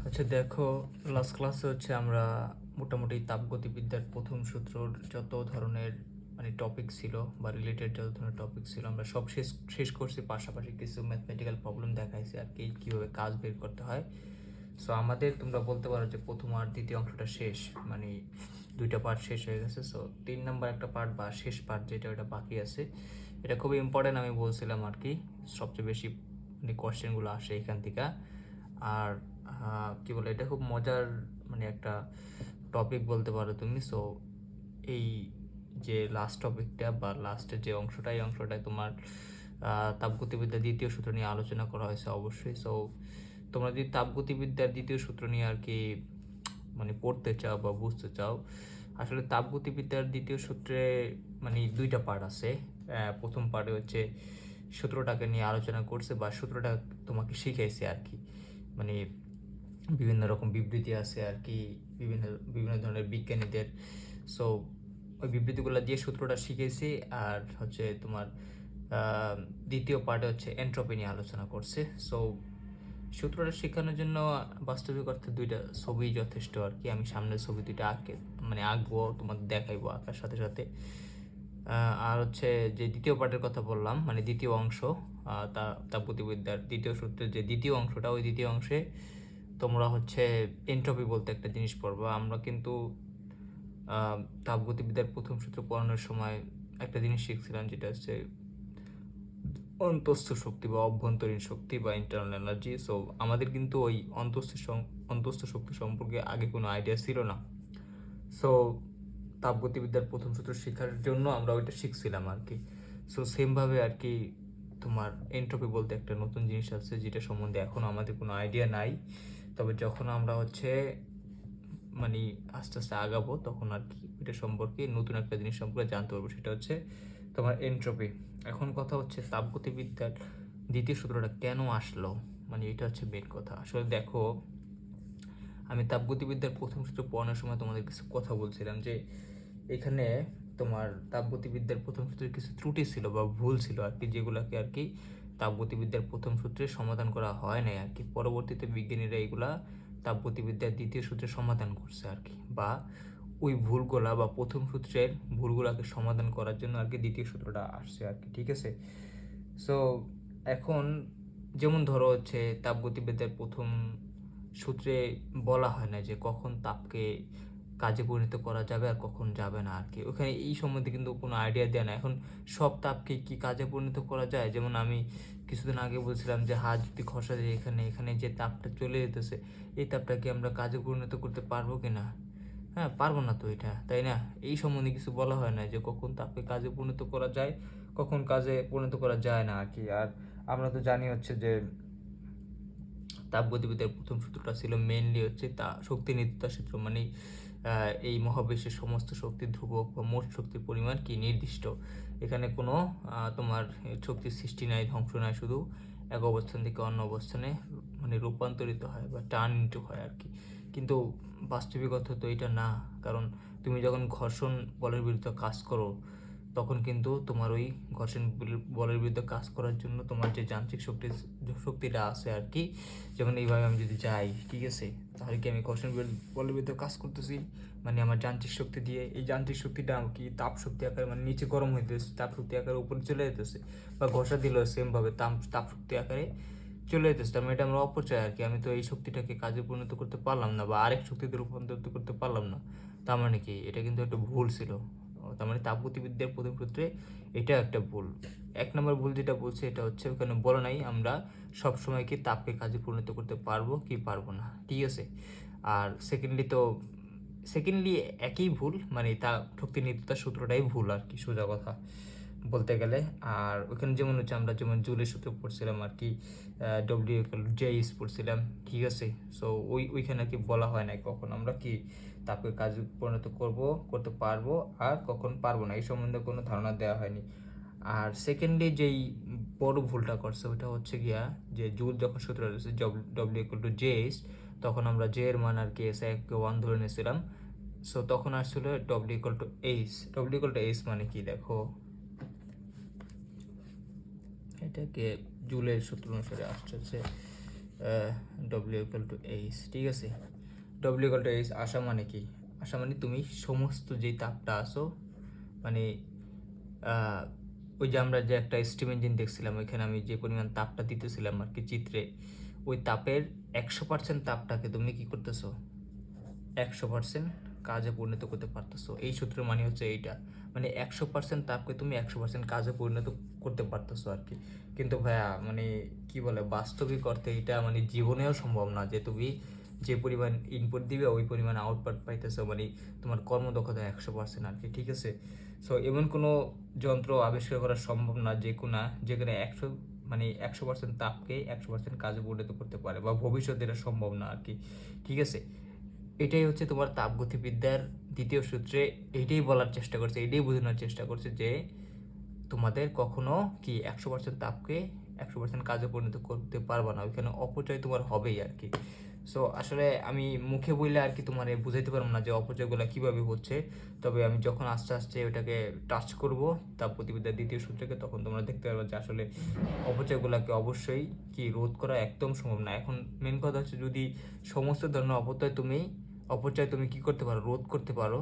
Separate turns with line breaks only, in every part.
আচ্ছা দেখো, লাস্ট ক্লাসে আমরা মোটামুটি তাপগতিবিদ্যার প্রথম সূত্রর যত ধরনের টপিক ছিল বা রিলেটেড যত ধরনের টপিক ছিল আমরা সব শেষ শেষ করছি। পাশাপাশি কিছু ম্যাথমেটিক্যাল প্রবলেম দেখাইছি আর কি, কীভাবে কাজ বের করতে হয়। সো আমাদের তোমরা বলতে পারো যে প্রথম আর দ্বিতীয় অংশটা শেষ, মানে দুইটা পার্ট শেষ হয়ে গেছে। সো 3 নম্বর একটা পার্ট বা শেষ পার্ট যেটা, ওটা বাকি আছে। এটা খুবই ইম্পর্টেন্ট, আমি বলছিলাম আর কি। সবচেয়ে বেশি কোয়েশ্চেনগুলো আসে এখান থেকে। আর কী বলে, এটা খুব মজার একটা টপিক বলতে পারো তুমি। সো এই যে লাস্ট টপিকটা বা লাস্টের যে অংশটা, এই অংশটায় তোমার তাপগতিবিদ্যার দ্বিতীয় সূত্র নিয়ে আলোচনা করা হয়েছে অবশ্যই। সো তোমরা যদি তাপগতিবিদ্যার দ্বিতীয় সূত্র নিয়ে আর কি পড়তে চাও বা বুঝতে চাও, আসলে তাপগতিবিদ্যার দ্বিতীয় সূত্রে দুইটা পার্ট আছে। প্রথম পার্টে হচ্ছে সূত্রটাকে নিয়ে আলোচনা করছে বা সূত্রটা তোমাকে শিখাইছে আর কি। মানে বিভিন্ন রকম বিবৃতি আছে আর কি, বিভিন্ন বিভিন্ন ধরনের বিজ্ঞানীদের। সো ওই বিবৃতিগুলো দিয়ে সূত্রটা শিখেছি। আর হচ্ছে তোমার দ্বিতীয় পার্টে হচ্ছে এন্ট্রপি নিয়ে আলোচনা করছে। সো সূত্রটা শেখানোর জন্য বাস্তবিক অর্থে দুইটা ছবি যথেষ্ট আর কি। আমি সামনের ছবি দুইটা আঁকবো, তোমাদের দেখাইবো আঁকার সাথে সাথে। আর হচ্ছে যে দ্বিতীয় পার্টের কথা বললাম, দ্বিতীয় অংশ, তাপগতিবিদ্যার দ্বিতীয় সূত্রের যে দ্বিতীয় অংশটা, ওই দ্বিতীয় অংশে তোমরা হচ্ছে এন্ট্রপি বলতে একটা জিনিস পড়বা। আমরা কিন্তু তাপগতিবিদ্যার প্রথম সূত্র পড়ানোর সময় একটা জিনিস শিখছিলাম, যেটা হচ্ছে অন্তস্থ শক্তি বা অভ্যন্তরীণ শক্তি বা ইন্টারনাল এনার্জি। সো আমাদের কিন্তু ওই অন্তস্থ শক্তি সম্পর্কে আগে কোনো আইডিয়া ছিল না। সো তাপগতিবিদ্যার প্রথম সূত্র শেখার জন্য আমরা ওইটা শিখছিলাম আর কি। সো সেমভাবে আর কি তোমার এন্ট্রপি বলতে একটা নতুন জিনিস আছে, যেটা সম্বন্ধে এখনও আমাদের কোনো আইডিয়া নাই। তবে যখন আমরা হচ্ছে আস্তে আস্তে আগাবো, তখন আর কি এটা সম্পর্কে নতুন একটা জিনিস সম্পর্কে জানতে পারবো, সেটা হচ্ছে তোমার এন্ট্রপি। এখন কথা হচ্ছে তাপগতিবিদ্যার দ্বিতীয় সূত্রটা কেন আসলো, এটা হচ্ছে মেন কথা। আসলে দেখো, আমি তাপগতিবিদ্যার প্রথম সূত্র পড়ানোর সময় তোমাদের কিছু কথা বলছিলাম যে এখানে তোমার তাপগতিবিদ্যার প্রথম সূত্রের কিছু ত্রুটি ছিল বা ভুল ছিল আর কি, যেগুলোকে আর কি তাপগতিবিদ্যার প্রথম সূত্রে সমাধান করা হয় নাই আর কি। পরবর্তীতে বিজ্ঞানীরা এগুলা তাপগতিবিদ্যার দ্বিতীয় সূত্রে সমাধান করছে আর কি, বা ওই ভুলগুলা বা প্রথম সূত্রের ভুলগুলাকে সমাধান করার জন্য আর কি দ্বিতীয় সূত্রটা আসছে আর কি। ঠিক আছে। সো এখন যেমন ধরো হচ্ছে তাপগতিবিদ্যার প্রথম সূত্রে বলা হয় না যে কখন তাপকে কাজে পরিণত করা যাবে আর কখন যাবে না আর কি। ওখানে এই সম্বন্ধে কিন্তু কোনো আইডিয়া দেয় না। এখন সব তাপকে কি কাজে পরিণত করা যায়? যেমন আমি কিছুদিন আগে বলছিলাম যে হাত যদি ঘষা যায়, এখানে এখানে যে তাপটা চলে যেতেছে, এই তাপটাকে আমরা কাজে পরিণত করতে পারবো কি না? হ্যাঁ, পারবো না তো, এটা তাই না? এই সম্বন্ধে কিছু বলা হয় না যে কখন তাপকে কাজে পরিণত করা যায়, কখন কাজে পরিণত করা যায় না আর কি। আর আমরা তো জানি হচ্ছে যে তাপগতিবিদ্যার প্রথম সূত্রটা ছিল মেইনলি হচ্ছে শক্তি নিত্যতা সূত্র। এই মহাবিশ্বের সমস্ত শক্তির ধ্রুবক বা মোট শক্তির পরিমাণ কি নির্দিষ্ট। এখানে কোনো তোমার শক্তির সৃষ্টি নাই, ধ্বংস নাই, শুধু এক অবস্থান থেকে অন্য অবস্থানে রূপান্তরিত হয় বা টার্ন ইনটু হয় আর কি। কিন্তু বাস্তবিকতা তো এটা না। কারণ তুমি যখন ঘর্ষণ বলের বিরুদ্ধে কাজ করো, তখন কিন্তু তোমার ওই ঘর্ষণ বলের বিরুদ্ধে কাজ করার জন্য তোমার যে যান্ত্রিক শক্তিটা আছে আর কি, যেমন এইভাবে আমি যদি যাই, ঠিক আছে, তাহলে কি আমি ঘর্ষণ বলের বিরুদ্ধে কাজ করতেছি, আমার যান্ত্রিক শক্তি দিয়ে। এই যান্ত্রিক শক্তিটা কি তাপ শক্তি আকারে নিচে গরম হইতেছে, তাপ শক্তি আকারে উপরে চলে যেতেছে, বা ঘষা দিলেও সেমভাবে তাপ শক্তি আকারে চলে যেতেছে। তার এটা আমরা অপচয় আর কি। আমি তো এই শক্তিটাকে কাজে পরিণত করতে পারলাম না বা আরেক শক্তিতে রূপান্তরিত করতে পারলাম না। তার কি এটা কিন্তু একটা ভুল ছিল। তার তাপগতিবিদ্যার প্রথম সূত্রে এটা একটা ভুল। 1 নম্বর ভুল যেটা বলছে, এটা হচ্ছে ওখানে বলা নাই আমরা সবসময় কি তাপকে কাজে পরিণত করতে পারবো কি পারবো না, ঠিক আছে। আর সেকেন্ডলি একই ভুল, তা শক্তি নিত্যতার সূত্রটাই ভুল আর কি, সোজা কথা বলতে গেলে। আর ওখানে যেমন হচ্ছে আমরা যেমন জুলের সূত্র পড়ছিলাম আর কি, W=J পড়ছিলাম, ঠিক আছে। সো ওইখানে আর কি বলা হয় না কখন আমরা কি তাপকে কাজে পরিণত করতে পারবো আর কখন পারবো না, এই সম্বন্ধে কোনো ধারণা দেওয়া হয়নি। আর সেকেন্ডলি যেই বড় ভুলটা করছে, ওইটা হচ্ছে গিয়া যে জুল যখন সূত্র রয়েছে W=J, তখন আমরা জে এর মান আর কি এসে 1 ধরে নিয়েছিলাম। সো তখন আসছিল W=H। W=H মানে কি দেখো, এটাকে জুলের সূত্র অনুসারে আসছে ডব্লিউ ইকুয়াল টু এইচ, ঠিক আছে। ডব্লিউ ইকুয়াল টু এইচ আসা মানে কি? আসা মানে তুমি সমস্ত যেই তাপটা আসো, মানে ওই যে আমরা যে একটা স্টিম ইঞ্জিন দেখছিলাম, ওইখানে আমি যে পরিমাণ তাপটা দিতেছিলাম আর কি চিত্রে, ওই তাপের 100% তাপটাকে তুমি কি করতেছো, 100% কাজে পরিণত করতে পারতেছো। এই সূত্রের মানে হচ্ছে এইটা, মানে 100% তাপকে তুমি 100% কাজে পরিণত করতে পারতেছো আর কি। কিন্তু ভাইয়া মানে কি বলে, বাস্তবিক অর্থে এটা মানে জীবনেও সম্ভব না যে তুমি যে পরিমাণ ইনপুট দিবে ওই পরিমাণ আউটপুট পাইতেছো, মানে তোমার কর্মদক্ষতা 100% আর কি, ঠিক আছে। সো এমন কোনো যন্ত্র আবিষ্কার করা সম্ভব না যেখানে 100% তাপকে 100% কাজে পরিণত করতে পারে, বা ভবিষ্যতে এটা সম্ভব না আর কি, ঠিক আছে। এটাই হচ্ছে তোমার তাপগতিবিদ্যার দ্বিতীয় সূত্রে এইটাই বলার চেষ্টা করছে, এটাই বোঝানোর চেষ্টা করছে যে তোমাদের কখনো কি 100% তাপকে 100% কাজে পরিণত করতে পারবা না, ওইখানে অপচয় তোমার হবেই আর কি। সো আসলে আমি মুখে বললে আর কি তোমার বুঝাইতে পারবো না যে অপচয়গুলো কীভাবে হচ্ছে, তবে আমি যখন আস্তে আস্তে ওটাকে টাচ করব তাপগতিবিদ্যার দ্বিতীয় সূত্রকে, তখন তোমরা দেখতে পারবে যে আসলে অপচয়গুলোকে অবশ্যই কি রোধ করা একদম সম্ভব না। এখন মেন কথা হচ্ছে যদি সমস্ত ধরনের অপচয় তুমি কি করতে পারো, রোধ করতে পারো,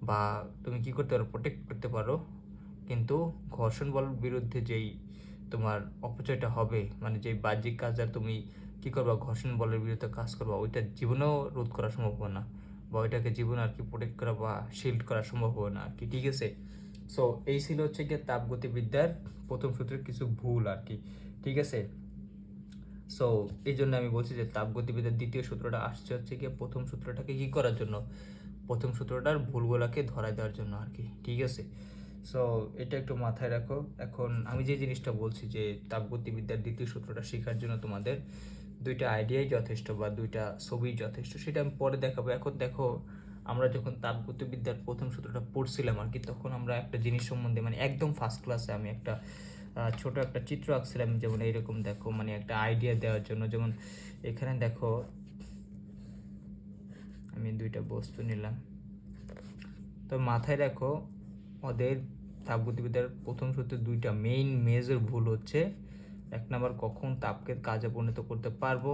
বা তুমি কি করতে পারো, প্রোটেক্ট করতে পারো, কিন্তু ঘর্ষণ বলের বিরুদ্ধে যেই তোমার অপচয়টা হবে, মানে যেই বাহ্যিক কাজটা তুমি কি করবা, ঘর্ষণ বলের বিরুদ্ধে কাজ করবা, ওইটা জীবনেও রোধ করা সম্ভব হবে না, বা ওইটাকে জীবনে আর কি প্রোটেক্ট করা বা শিল্ড করা সম্ভব হবে না আর কি, ঠিক আছে। সো এই ছিল হচ্ছে গিয়ে তাপগতিবিদ্যার প্রথম সূত্রের কিছু ভুল আর কি, ঠিক আছে। সো এই জন্য আমি বলছি যে তাপগতিবিদ্যার দ্বিতীয় সূত্রটা আসছে হচ্ছে গিয়ে প্রথম সূত্রটাকে কি করার জন্য, প্রথম সূত্রটার ভুলগুলোকে ধরায় দেওয়ার জন্য আর কি, ঠিক আছে। সো এটা একটু মাথায় রাখো। এখন আমি যে জিনিসটা বলছি যে তাপগতিবিদ্যার দ্বিতীয় সূত্রটা শেখার জন্য তোমাদের দুইটা আইডিয়াই যথেষ্ট বা দুইটা ছবি যথেষ্ট, সেটা আমি পরে দেখাবো। এখন দেখো, আমরা যখন তাপগতিবিদ্যার প্রথম সূত্রটা পড়ছিলাম আর কি, তখন আমরা একটা জিনিস সম্বন্ধে মানে একদম ফার্স্ট ক্লাসে আমি একটা ছোট একটা চিত্র আঁকছিলাম, যেমন এইরকম দেখো, মানে একটা আইডিয়া দেওয়ার জন্য। যেমন এখানে দেখো, আমি দুইটা বস্তু নিলাম, তো মাথায় রাখো ওদের তাপগতিবিদ্যার প্রথম সূত্রে দুইটা মেজর ভুল হচ্ছে। এক নাম্বার, কখন তাপকে কাজে পরিণত করতে পারবো,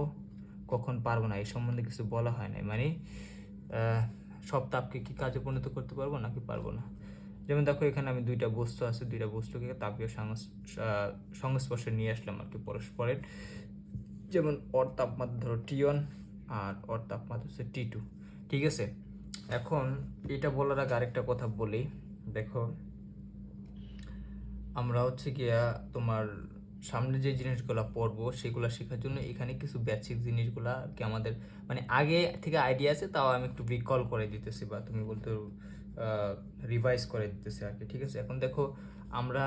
কখন পারবো না, এই সম্বন্ধে কিছু বলা হয় না, মানে সব তাপকে কি কাজে পরিণত করতে পারবো নাকি পারবো না। যেমন দেখো, এখানে আমি দুইটা বস্তু আছে, দুইটা বস্তুকে তাপীয় সংস্পর্শে নিয়ে আসলাম আর কি পরস্পরের। যেমন ওর তাপমাত্রা ধরো T1 আর ওর তাপমাত্রা হচ্ছে T2, ঠিক আছে। এখন এটা বলার আগে আরেকটা কথা বলি, দেখো আমরা হচ্ছে গিয়া তোমার সামনে যে জিনিসগুলো পড়বো সেগুলো শেখার জন্য এখানে কিছু বেসিক জিনিসগুলা কি আমাদের মানে আগে থেকে আইডিয়া আছে, তাও আমি একটু রিকল করে দিতেছি, বা তুমি বলতে রিভাইজ করে দিতেছি আর কি, ঠিক আছে। এখন দেখো, আমরা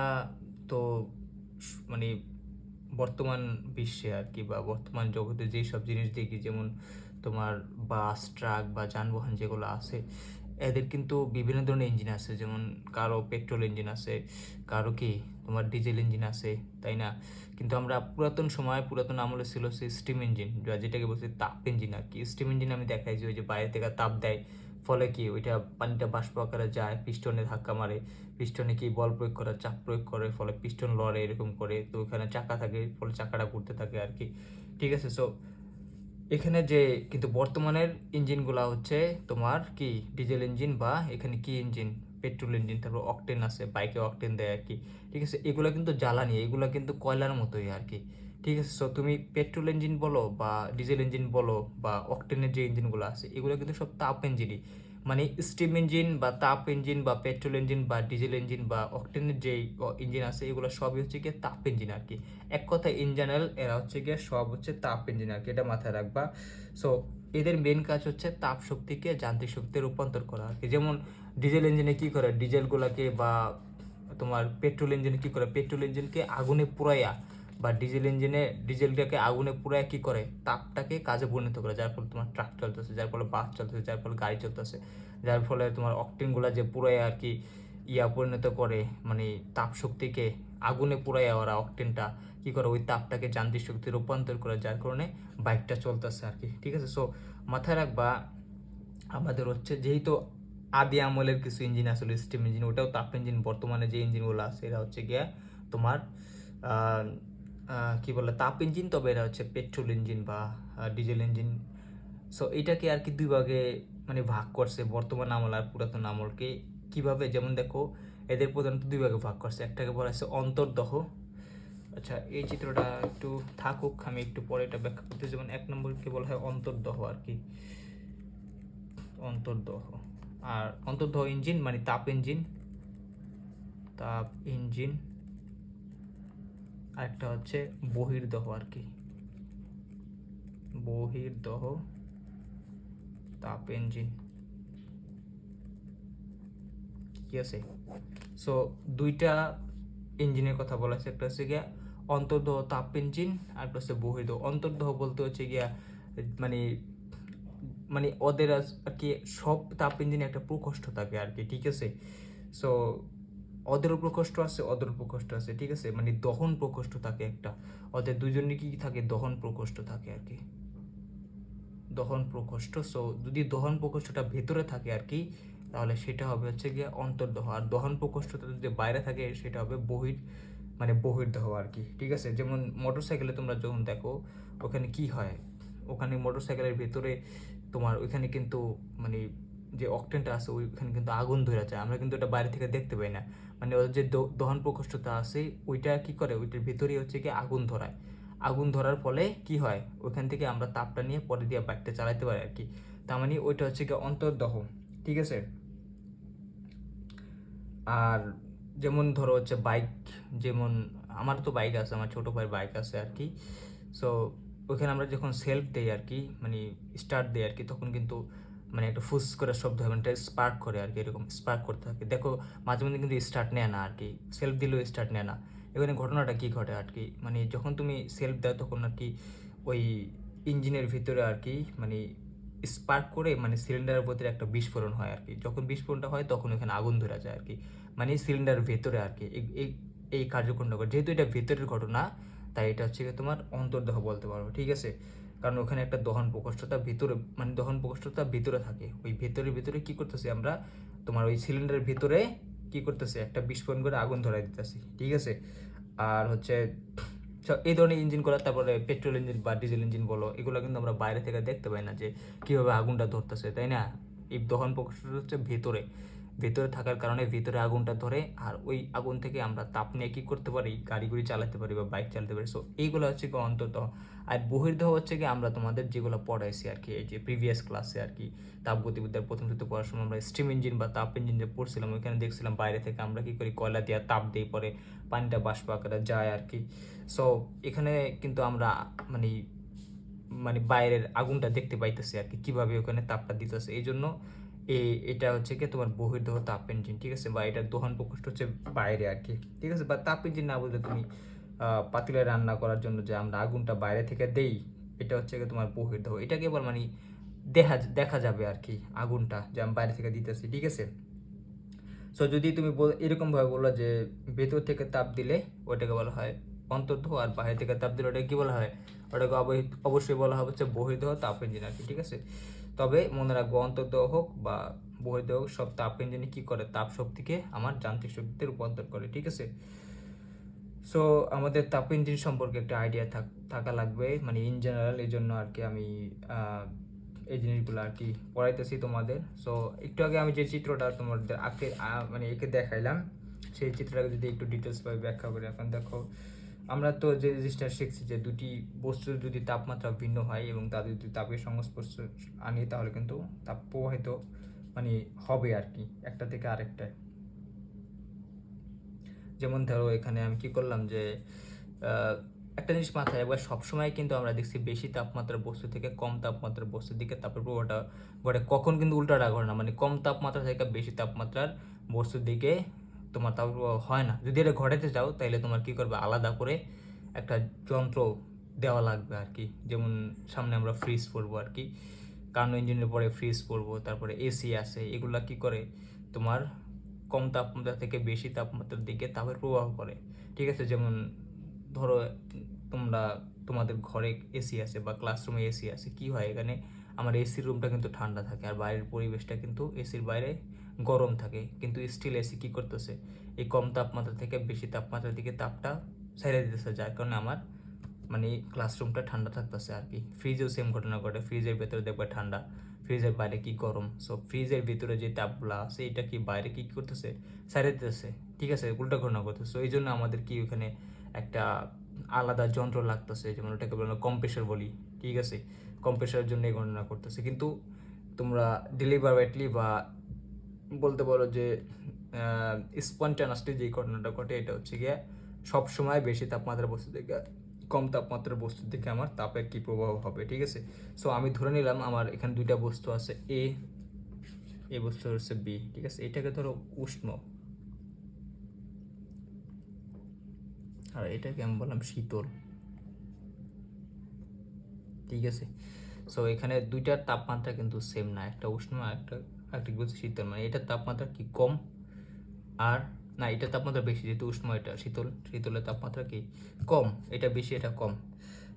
তো মানে বর্তমান বিশ্বে আর কি, বা বর্তমান জগতে যেই সব জিনিস দেখি, যেমন তোমার বাস, ট্রাক বা যানবাহন যেগুলো আছে, এদের কিন্তু বিভিন্ন ধরনের ইঞ্জিন আছে। যেমন কারো পেট্রোল ইঞ্জিন আছে, কারো কি তোমার ডিজেল ইঞ্জিন আছে, তাই না? কিন্তু আমরা পুরাতন আমলে ছিল সেই স্টিম ইঞ্জিন, যেটাকে বলছে তাপ ইঞ্জিন আর কি। স্টিম ইঞ্জিন আমি দেখাই যে ওই যে বাইরে থেকে তাপ দেয়, ফলে কি ওইটা পানিটা বাষ্প আকারে যায়, পিস্টনে ধাক্কা মারে, পিস্টনে কি বল প্রয়োগ করে, চাপ প্রয়োগ করে, ফলে পিস্টন লড়ে এরকম করে, তো ওখানে চাকা থাকে, ফলে চাকাটা ঘুরতে থাকে আর কি, ঠিক আছে। সো এখানে যে কিন্তু বর্তমানের ইঞ্জিনগুলা হচ্ছে তোমার কি ডিজেল ইঞ্জিন, বা এখানে কি ইঞ্জিন, পেট্রোল ইঞ্জিন, তারপর অকটেন আছে, বাইকে অকটেন দেয় আর কি, ঠিক আছে। এগুলো কিন্তু জ্বালানি, এগুলো কিন্তু কয়লার মতোই আর কি, ঠিক আছে। সো তুমি পেট্রোল ইঞ্জিন বলো বা ডিজেল ইঞ্জিন বলো বা অকটেনের যে ইঞ্জিনগুলো আছে, এগুলো কিন্তু সব তাপ ইঞ্জিনই, মানে স্টিম ইঞ্জিন বা তাপ ইঞ্জিন বা পেট্রোল ইঞ্জিন বা ডিজেল ইঞ্জিন বা অকটেনের যে ইঞ্জিন আছে, এগুলো সবই হচ্ছে গিয়ে তাপ ইঞ্জিন আর কি। এক কথা ইন জেনারেল এরা হচ্ছে গিয়ে সব হচ্ছে তাপ ইঞ্জিন আর কি, এটা মাথায় রাখবা। সো এদের মেন কাজ হচ্ছে তাপ শক্তিকে যান্ত্রিক শক্তিতে রূপান্তর করা আর কি। যেমন ডিজেল ইঞ্জিনে কি করে, ডিজেলগুলোকে, বা তোমার পেট্রোল ইঞ্জিনে কি করে, পেট্রোল ইঞ্জিনকে আগুনে পুড়াইয়া, বা ডিজেলটাকে আগুনে পুড়াইয়া কি করে, তাপটাকে কাজে পরিণত করে, যার ফলে তোমার ট্রাক চলতেছে, যার ফলে বাস চলতেছে, যার ফলে গাড়ি চলতেছে, যার ফলে তোমার অকটেনগুলো যে পুড়াইয়া আর কি পরিণত করে, মানে তাপ শক্তিকে আগুনে পুড়াইয়া ওরা অকটেনটা কি করে, ওই তাপটাকে যান্ত্রিক শক্তি রূপান্তর করে, যার কারণে বাইকটা চলতেছে আর কি, ঠিক আছে। সো মাথায় রাখবা, আমাদের হচ্ছে যেহেতু আদি আমলের কিছু ইঞ্জিন আসলে স্টিম ইঞ্জিন, ওটাও তাপ ইঞ্জিন, বর্তমানে যে ইঞ্জিনগুলো আছে এরা হচ্ছে গিয়া তোমার কি বলে তাপ ইঞ্জিন, তবে এরা হচ্ছে পেট্রোল ইঞ্জিন বা ডিজেল ইঞ্জিন। সো এটাকে আর কি দুই ভাগে মানে ভাগ করছে বর্তমান আমল আর পুরাতন আমলকে। কিভাবে, যেমন দেখো এদের প্রধানত দুই ভাগে ভাগ করছে। একটাকে বলা হচ্ছে অন্তর্দহ। আচ্ছা, এই চিত্রটা একটু থাকুক, আমি একটু পরে এটা ব্যাখ্যা করতে। যেমন 1 নম্বরকে বলা হয় অন্তর্দহ আর কি, অন্তর্দহ। আর অন্তর্দহ ইঞ্জিন মানে তাপ ইঞ্জিন, তাপ ইঞ্জিন। আর একটা হচ্ছে বহির্দহ আর কি, বহির্দহ তাপ ইঞ্জিন। কি আছে? সো দুইটা ইঞ্জিনের কথা বলা হচ্ছে, একটা হচ্ছে গিয়া অন্তর্দহ তাপ ইঞ্জিন, আর একটা হচ্ছে বহির্দহ। অন্তর্দহ বলতে হচ্ছে গিয়া মানে মানে ওদের আর কি সব তাপ ইঞ্জিনে একটা প্রকোষ্ঠ থাকে আর কি, ঠিক আছে। সো ওদেরও প্রকোষ্ঠ আছে, ওদেরও প্রকোষ্ঠ আছে, ঠিক আছে। মানে দহন প্রকোষ্ঠ থাকে একটা, ওদের দুজনে কি থাকে, দহন প্রকোষ্ঠ থাকে আর কি, দহন প্রকোষ্ঠ। সো যদি দহন প্রকোষ্ঠটা ভেতরে থাকে আর কি, তাহলে সেটা হবে হচ্ছে গিয়ে অন্তর্দহ। আর দহন প্রকোষ্ঠটা যদি বাইরে থাকে সেটা হবে মানে বহির্দহ আর কি, ঠিক আছে। যেমন মোটর সাইকেলে তোমরা যখন দেখো ওখানে কি হয়, ওখানে মোটর সাইকেলের ভেতরে তোমার ওইখানে কিন্তু মানে যে অকটেনটা আছে ওইখানে কিন্তু আগুন ধরে যায়, আমরা কিন্তু এটা বাইরে থেকে দেখতে পাই না। মানে ওদের যে দহন প্রকোষ্ঠটা আছে ওইটা কি করে, ওইটার ভেতরেই হচ্ছে কি আগুন ধরায়। আগুন ধরার ফলে কি হয়, ওইখান থেকে আমরা তাপটা নিয়ে পরে দিয়ে বাইকটা চালাতে পারি আর কি। তার মানে ওইটা হচ্ছে কি অন্তর্দহ, ঠিক আছে। আর যেমন ধরো হচ্ছে বাইক, যেমন আমার তো বাইক আছে, আমার ছোটো ভাইয়ের বাইক আছে আর কি। সো ওইখানে আমরা যখন সেলফ দেই আর কি, মানে স্টার্ট দেই আর কি, তখন কিন্তু মানে একটা ফুস করে শব্দ হয়, মানে স্পার্ক করে আর কি, এরকম স্পার্ক করতে থাকে। দেখো মাঝে মধ্যে কিন্তু স্টার্ট নেয় না আর কি, সেলফ দিলেও স্টার্ট নেয় না। এখানে ঘটনাটা কী ঘটে আর কি, মানে যখন তুমি সেলফ দাও তখন আর কি ওই ইঞ্জিনের ভিতরে আর কি মানে স্পার্ক করে মানে সিলিন্ডারের ভিতরে একটা বিস্ফোরণ হয় আর কি। যখন বিস্ফোরণটা হয় তখন ওখানে আগুন ধরা যায় আর কি, মানে সিলিন্ডারের ভেতরে আর কি এই এই কার্যক্রমটা করে। যেহেতু এটা ভেতরের ঘটনা, তাই এটা হচ্ছে তোমার অন্তর্দহ বলতে পারবো, ঠিক আছে। কারণ ওখানে একটা দহন প্রকোষ্ঠতা ভিতরে, মানে দহন প্রকোষ্ঠতা ভিতরে থাকে, ওই ভিতরে কি করতেছি আমরা, তোমার ওই সিলিন্ডারের ভিতরে কি করতেছে, একটা বিস্ফোরণ করে আগুন ধরাই দিতেছি, ঠিক আছে। আর হচ্ছে এই ধরনের ইঞ্জিন করা, তারপরে পেট্রোল ইঞ্জিন বা ডিজেল ইঞ্জিন বলো, এগুলো কিন্তু আমরা বাইরে থেকে দেখতে পাই না যে কীভাবে আগুনটা ধরতেছে, তাই না। এই দহন প্রকোষ্ঠটা হচ্ছে ভেতরে থাকার কারণে ভিতরে আগুনটা ধরে, আর ওই আগুন থেকে আমরা তাপ নিয়ে কী করতে পারি, গাড়ি চালাতে পারি বা বাইক চালাতে পারি। সো এইগুলো হচ্ছে কি অন্তর্দহ। আর বহির্দহ হচ্ছে কি আমরা তোমাদের যেগুলো পড়াইছি আর কি, এই যে প্রিভিয়াস ক্লাসে আর কি, তাপগতিবিদ্যার প্রথম সূত্র পড়ার সময় আমরা স্টিম ইঞ্জিন বা তাপ ইঞ্জিন যে পড়ছিলাম, ওইখানে দেখছিলাম বাইরে থেকে আমরা কি করি, কয়লা দিয়ে তাপ দিই, পরে পানিটা বাষ্প আকারে যায় আর কি। সো এখানে কিন্তু আমরা মানে মানে বাইরের আগুনটা দেখতে পাইতেছি আর কি, কীভাবে ওখানে তাপটা দিতেছে। এই জন্য এটা হচ্ছে কি তোমার বহির্দহ তাপ ইঞ্জিন, ঠিক আছে। বা এটার দহন প্রকোষ্ঠ হচ্ছে বাইরে আর কি, ঠিক আছে। বা তাপ ইঞ্জিন না বলতে তুমি পাতিলে রান্না করার জন্য যে আমরা আগুনটা বাইরে থেকে দেই, এটা হচ্ছে কি তোমার বহির্দহ। এটা কেবল মানে দেখা যাবে আর কি আগুনটা যে আমি বাইরে থেকে দিতেছি, ঠিক আছে। সো যদি তুমি এরকমভাবে বলো যে ভেতর থেকে তাপ দিলে ওটাকে বলা হয় অন্তর্দহ, আর বাইরে থেকে তাপ দিলে ওটাকে কী বলা হয়, ওটাকে অবশ্যই বলা হবে হচ্ছে বহির্দহ তাপ ইঞ্জিন আর কি, ঠিক আছে। তবে মনে রাখবো অন্তর্দহ হোক বা বহির্দহ হোক, সব তাপ ইঞ্জিনে কী করে, তাপ শক্তিকে আমার যান্ত্রিক শক্তিতে রূপান্তর করে, ঠিক আছে। সো আমাদের তাপ ইঞ্জিন সম্পর্কে একটা আইডিয়া থাকা লাগবে মানে ইন জেনারেল, এই জন্য আর কি আমি এই জিনিসগুলো আর কি পড়াইতেছি তোমাদের। সো একটু আগে আমি যে চিত্রটা তোমাদের মানে একে দেখাইলাম, সেই চিত্রটাকে যদি একটু ডিটেলসভাবে ব্যাখ্যা করি। এখন দেখো আমরা তো যে জিনিসটা শিখছি যে দুটি বস্তুর যদি তাপমাত্রা ভিন্ন হয় এবং তাদের যদি তাপের সংস্পর্শ আনি, তাহলে কিন্তু তাপ প্রবাহিত মানে হবে আর কি একটা থেকে আরেকটায়। যেমন ধরো এখানে আমি কি করলাম যে একটা জিনিস মাথায় একবার সবসময় কিন্তু আমরা দেখছি বেশি তাপমাত্রার বস্তু থেকে কম তাপমাত্রার বস্তুর দিকে তাপের প্রবাহটা ঘটে। কখন কিন্তু উল্টাটা ঘটে না, মানে কম তাপমাত্রা থেকে বেশি তাপমাত্রার বস্তুর দিকে তোমার তাপের প্রবাহ হয় না। যদি এটা ঘটাতে চাও তাহলে তোমার কি করবে, আলাদা করে একটা যন্ত্র দেওয়া লাগবে আর কি। যেমন সামনে আমরা ফ্রিজ পড়বো আর কি, কার্নো ইঞ্জিনের পরে ফ্রিজ পড়বো, তারপরে এসি আছে, এগুলা কি করে তোমার কম তাপমাত্রা থেকে বেশি তাপমাত্রার দিকে তাপের প্রবাহ করে, ঠিক আছে। যেমন ধরো তোমাদের ঘরে এসি আছে বা ক্লাসরুমে এসি আছে, কি হয় এখানে আমার এসির রুমটা কিন্তু ঠান্ডা থাকে আর বাইরের পরিবেশটা কিন্তু এসির বাইরে গরম থাকে, কিন্তু স্টিল এসি কী করতেছে, এই কম তাপমাত্রা থেকে বেশি তাপমাত্রার দিকে তাপটা ছেড়ে দিতেছে, যার কারণে আমার মানে ক্লাসরুমটা ঠান্ডা থাকতেছে আর কি। ফ্রিজেও সেম ঘটনা ঘটে, ফ্রিজের ভেতরে দেখবে ঠান্ডা, ফ্রিজের বাইরে কি গরম। সো ফ্রিজের ভিতরে যে তাপগুলো আছে এটা কি বাইরে কি করতেছে, সাইডে দিতেছে, ঠিক আছে, উল্টা ঘটনা করতেছে। সো এই জন্য আমাদের কি ওখানে একটা আলাদা যন্ত্র লাগতেছে, যেমন ওটাকে বলে কম্প্রেসার বলি, ঠিক আছে, কম্প্রেসারের জন্য এই গণনা করতেছে। কিন্তু তোমরা ডেলিভারেটলি বা বলতে পারো যে স্পন্টানাসলি যে ঘটনাটা ঘটে, এটা হচ্ছে গিয়ে সবসময় বেশি তাপমাত্রার বস্তু থেকে কম তাপমাত্রার বস্তুর দিকে আমার তাপের কী প্রভাব হবে, ঠিক আছে। সো আমি ধরে নিলাম আমার এখানে দুইটা বস্তু আছে, এ বস্তু হচ্ছে বি, ঠিক আছে। এটাকে ধরো উষ্ণ, আর এটাকে আমি বললাম শীতল, ঠিক আছে। সো এখানে দুইটার তাপমাত্রা কিন্তু সেম না, একটা উষ্ণ আর একটা বলছে শীতল, মানে এটার তাপমাত্রা কি কম, আর না এটার তাপমাত্রা বেশি, যেহেতু উষ্ণ এটা শীতল, শীতলের তাপমাত্রা কি কম, এটা বেশি এটা কম।